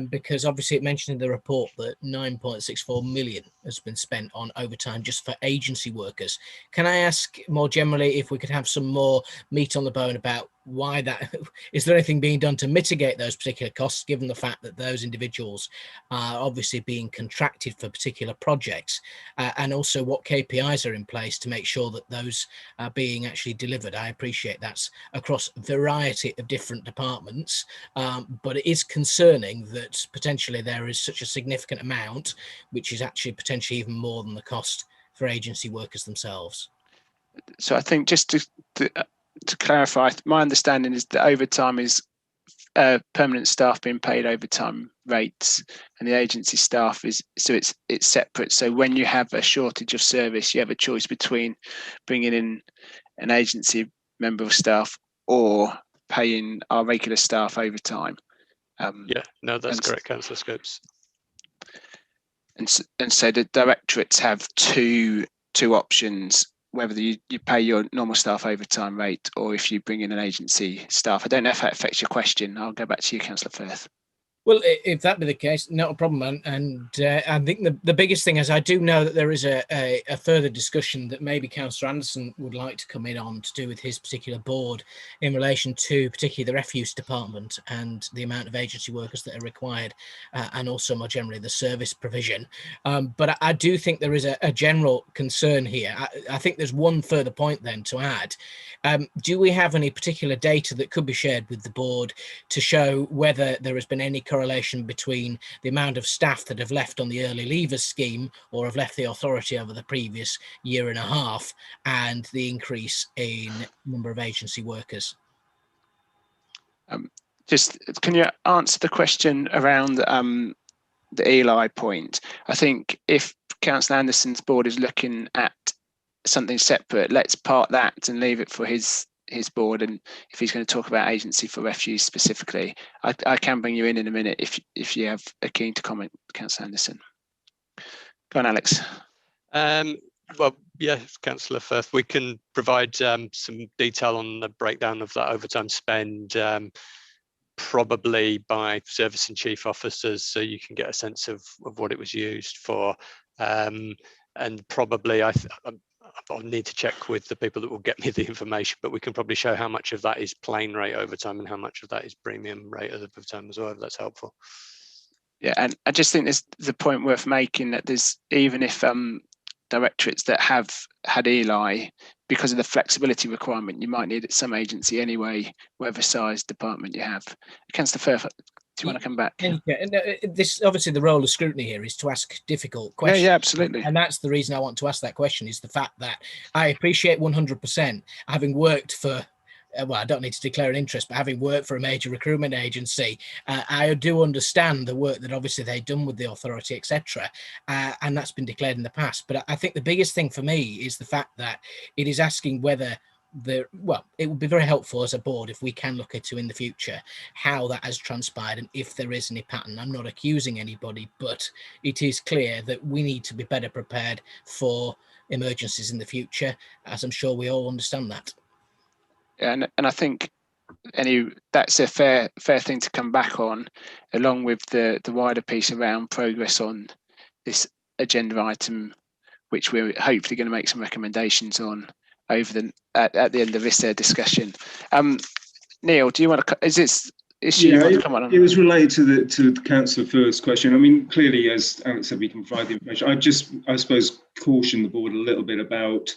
Because obviously it mentioned in the report that 9.64 million has been spent on overtime just for agency workers. Can I ask more generally if we could have some more meat on the bone about why that, is there anything being done to mitigate those particular costs, given the fact that those individuals are obviously being contracted for particular projects, and also what KPIs are in place to make sure that those are being actually delivered? I appreciate that's across a variety of different departments, but it is concerning that potentially there is such a significant amount, which is actually potentially even more than the cost for agency workers themselves.
So I think just to clarify, my understanding is that overtime is permanent staff being paid overtime rates, and the agency staff is, so it's separate. So when you have a shortage of service, you have a choice between bringing in an agency member of staff or paying our regular staff overtime.
Yeah, no, that's correct, Councillor Scopes.
And so the directorates have two options, whether you pay your normal staff overtime rate or if you bring in an agency staff. I don't know if that affects your question. I'll go back to you, Councillor Firth.
Well, if that be the case, not a problem. And I think the biggest thing is I do know that there is a further discussion that maybe Councillor Anderson would like to come in on to do with his particular board in relation to particularly the refuse department and the amount of agency workers that are required, and also more generally the service provision. But I do think there is a general concern here. I think there's one further point then to add. Do we have any particular data that could be shared with the board to show whether there has been any correlation between the amount of staff that have left on the early leavers scheme or have left the authority over the previous year and a half and the increase in number of agency workers?
Just can you answer the question around the Eli point? I think if Councillor Anderson's board is looking at something separate, let's park that and leave it for his board, and if he's going to talk about agency for refuse specifically, I can bring you in a minute if you have a keen to comment, Councillor Anderson. Go on, Alex.
Well, yes, Councillor Firth, we can provide some detail on the breakdown of that overtime spend, probably by service and chief officers, so you can get a sense of what it was used for, and probably I'll need to check with the people that will get me the information, but we can probably show how much of that is plain rate overtime and how much of that is premium rate overtime as well, if that's helpful.
Yeah, and I just think there's the point worth making that there's, even if directorates that have had Eli, because of the flexibility requirement, you might need some agency anyway, whatever size department you have. Councillor Firth, do you want to come back?
Yeah, and this obviously the role of scrutiny here is to ask difficult questions.
Yeah, absolutely.
And that's the reason I want to ask that question, is the fact that I appreciate 100%, having worked for, well, I don't need to declare an interest, but having worked for a major recruitment agency, I do understand the work that obviously they've done with the authority, etc. And that's been declared in the past. But I think the biggest thing for me is the fact that it is asking whether it would be very helpful as a board if we can look into in the future how that has transpired and if there is any pattern. I'm not accusing anybody, but it is clear that we need to be better prepared for emergencies in the future, as I'm sure we all understand that.
And I think that's a fair thing to come back on, along with the wider piece around progress on this agenda item, which we're hopefully going to make some recommendations on over at the end of this discussion. Neil, do you want to? Is this issue?
Yeah,
you come on?
It was related to the Councillor Firth's question. I mean, clearly, as Alex said, we can provide the information. I suppose, caution the board a little bit about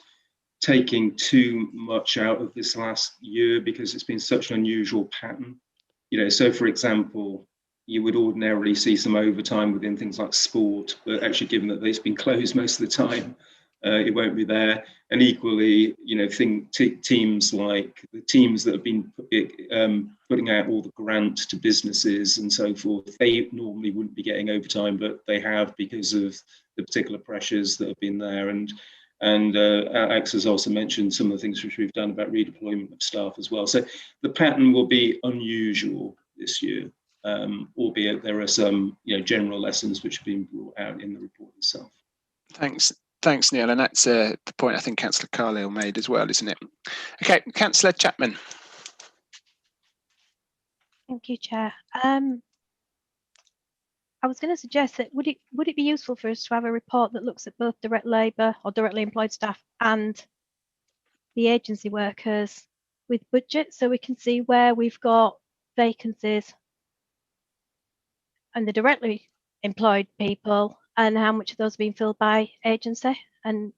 taking too much out of this last year, because it's been such an unusual pattern. So for example, you would ordinarily see some overtime within things like sport, but actually, given that it's been closed most of the time, it won't be there. And equally, teams like the teams that have been putting out all the grants to businesses and so forth, they normally wouldn't be getting overtime, but they have because of the particular pressures that have been there. And Alex has also mentioned some of the things which we've done about redeployment of staff as well. So the pattern will be unusual this year, albeit there are some general lessons which have been brought out in the report itself.
Thanks, Neil. And that's the point I think Councillor Carlisle made as well, isn't it? Okay, Councillor Chapman.
Thank you, Chair. I was going to suggest that would it be useful for us to have a report that looks at both direct labour or directly employed staff and the agency workers with budget, so we can see where we've got vacancies and the directly employed people and how much of those are being filled by agency, and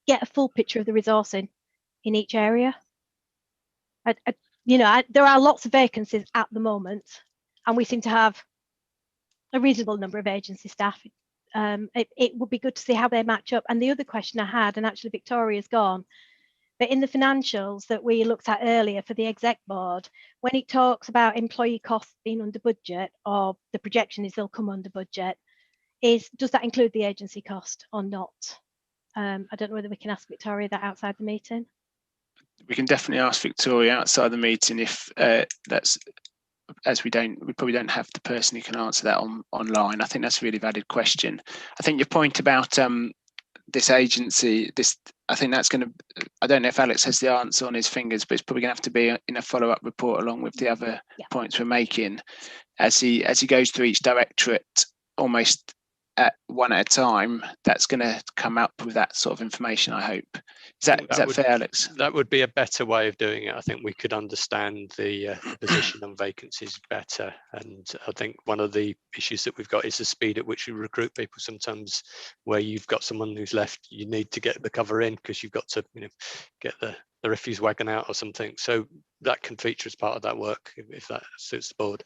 get a full picture of the resourcing in each area. There are lots of vacancies at the moment, and we seem to have a reasonable number of agency staff. It would be good to see how they match up. And the other question I had, and actually Victoria's gone, But in the financials that we looked at earlier for the exec board, when it talks about employee costs being under budget, or the projection is they'll come under budget, does that include the agency cost or not? I don't know whether we can ask Victoria that outside the meeting.
We can definitely ask Victoria outside the meeting if that's, as we probably don't have the person who can answer that online. I think that's a really valid question. I think your point about this agency, I think that's going to, I don't know if Alex has the answer on his fingers, but it's probably going to have to be in a follow-up report along with the other points we're making as he goes through each directorate almost one at a time. That's going to come up with that sort of information, I hope. Is that fair, Alex?
That would be a better way of doing it. I think we could understand the position on vacancies better. And I think one of the issues that we've got is the speed at which we recruit people. Sometimes where you've got someone who's left, you need to get the cover in because you've got to get the refuse wagon out or something. So that can feature as part of that work if that suits the board.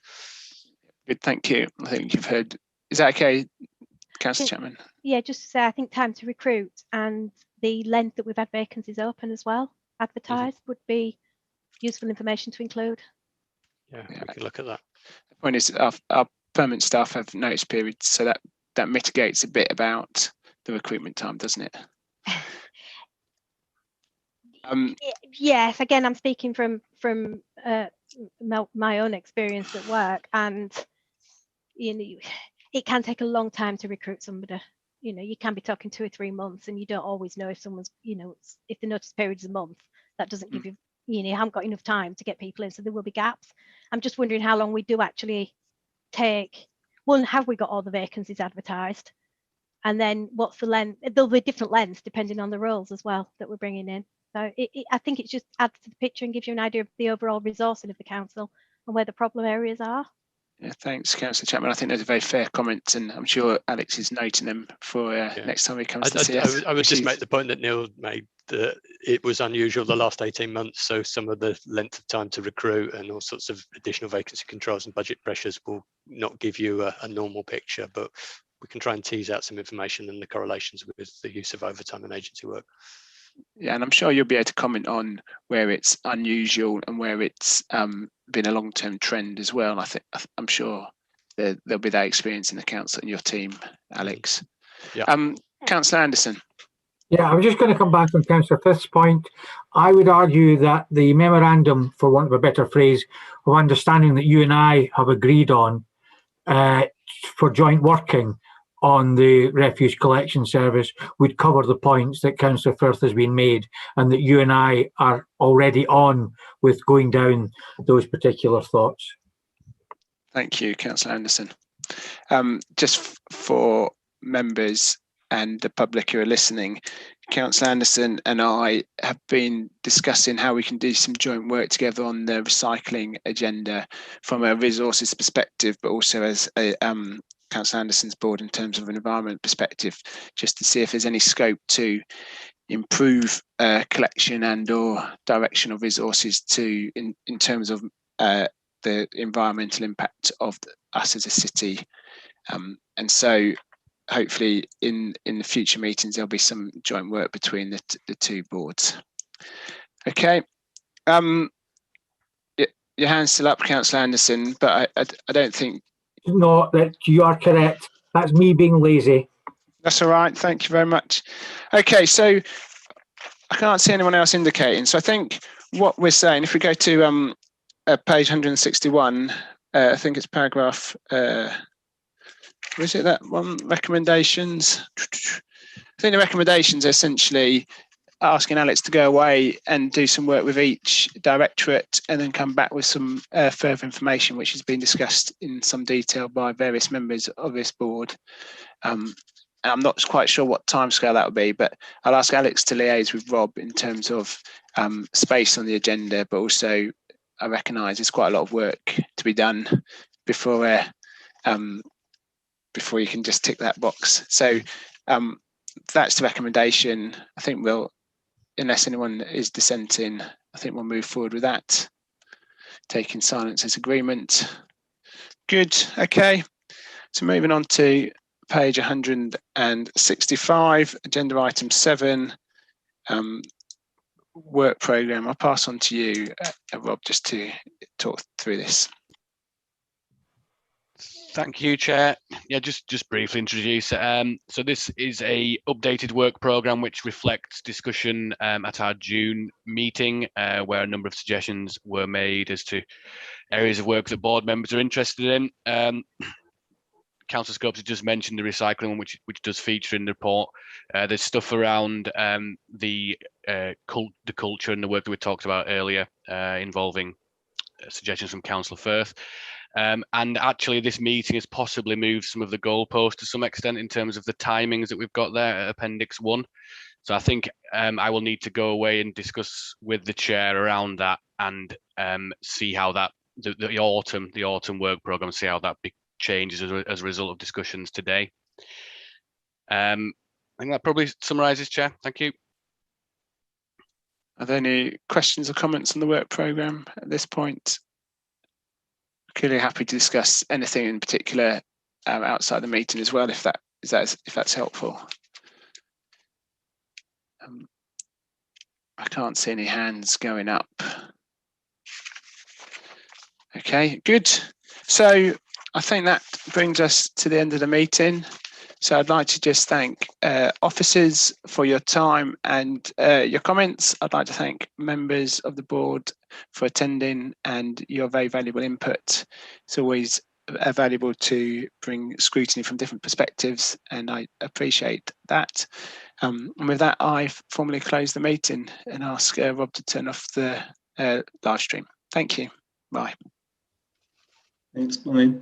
Good, thank you. I think you've heard. Is that okay, Councillor Chapman?
Yeah, just to say, I think time to recruit and the length that we've had vacancies open as well, advertised, would be useful information to include.
Yeah, we can look at that.
The point is, our permanent staff have notice periods, so that mitigates a bit about the recruitment time, doesn't it?
Yes, again, I'm speaking from my own experience at work, and it can take a long time to recruit somebody. You can be talking 2 or 3 months, and you don't always know if someone's, if the notice period is a month, that doesn't give you, you haven't got enough time to get people in, so there will be gaps. I'm just wondering how long we do actually take. One, have we got all the vacancies advertised? And then what's the length? There'll be different lengths depending on the roles as well that we're bringing in. So I think it just adds to the picture and gives you an idea of the overall resourcing of the council and where the problem areas are.
Yeah, thanks, Councillor Chapman. I think those are very fair comments, and I'm sure Alex is noting them for next time he comes to see us.
I would just make the point that Neil made, that it was unusual the last 18 months, so some of the length of time to recruit and all sorts of additional vacancy controls and budget pressures will not give you a normal picture, but we can try and tease out some information and the correlations with the use of overtime and agency work.
Yeah, and I'm sure you'll be able to comment on where it's unusual and where it's been a long-term trend as well. I'm sure there'll be that experience in the council and your team, Alex.
Yeah.
Councillor Anderson.
Yeah, I'm just going to come back on Councillor Frith's point. I would argue that the memorandum, for want of a better phrase, of understanding that you and I have agreed on for joint working on the refuse collection service would cover the points that Councillor Firth has been made, and that you and I are already on with going down those particular thoughts.
Thank you, Councillor Anderson. Just for members and the public who are listening, Councillor Anderson and I have been discussing how we can do some joint work together on the recycling agenda from a resources perspective, but also as a Councillor Anderson's board in terms of an environment perspective, just to see if there's any scope to improve collection and or direction of resources in terms of the environmental impact of us as a city. And so hopefully in the future meetings there'll be some joint work between the two boards. Okay. Your hand's still up, Councillor Anderson, but I don't think.
No, that you are correct. That's me being lazy.
That's all right. Thank you very much. Okay, so I can't see anyone else indicating. So I think what we're saying, if we go to page 161, I think it's paragraph. Was it that one? Recommendations. I think the recommendations are essentially asking Alex to go away and do some work with each directorate and then come back with some further information, which has been discussed in some detail by various members of this board. And I'm not quite sure what timescale that will be, but I'll ask Alex to liaise with Rob in terms of space on the agenda, but also I recognise there's quite a lot of work to be done before you can just tick that box. So that's the recommendation. I think unless anyone is dissenting, I think we'll move forward with that. Taking silence as agreement. Good, okay. So moving on to page 165, agenda item 7, work programme, I'll pass on to you, Rob, just to talk through this.
Thank you, Chair. Yeah, just briefly introduce. So this is a updated work programme which reflects discussion at our June meeting, where a number of suggestions were made as to areas of work that board members are interested in. Councillor Scopes has just mentioned the recycling one, which does feature in the report. There's stuff around the culture and the work that we talked about earlier, involving suggestions from Councillor Firth. And actually, this meeting has possibly moved some of the goalposts to some extent in terms of the timings that we've got there at Appendix 1. So I think I will need to go away and discuss with the chair around that and see how that the autumn work programme, see how that changes as a result of discussions today. I think that probably summarises, Chair. Thank you.
Are there any questions or comments on the work programme at this point? Clearly happy to discuss anything in particular outside the meeting as well, if that's helpful. I can't see any hands going up. Okay, good. So I think that brings us to the end of the meeting. So I'd like to just thank officers for your time and your comments. I'd like to thank members of the board for attending and your very valuable input. It's always valuable to bring scrutiny from different perspectives, and I appreciate that. And with that, I formally close the meeting and ask Rob to turn off the live stream. Thank you. Bye.
Thanks, bye.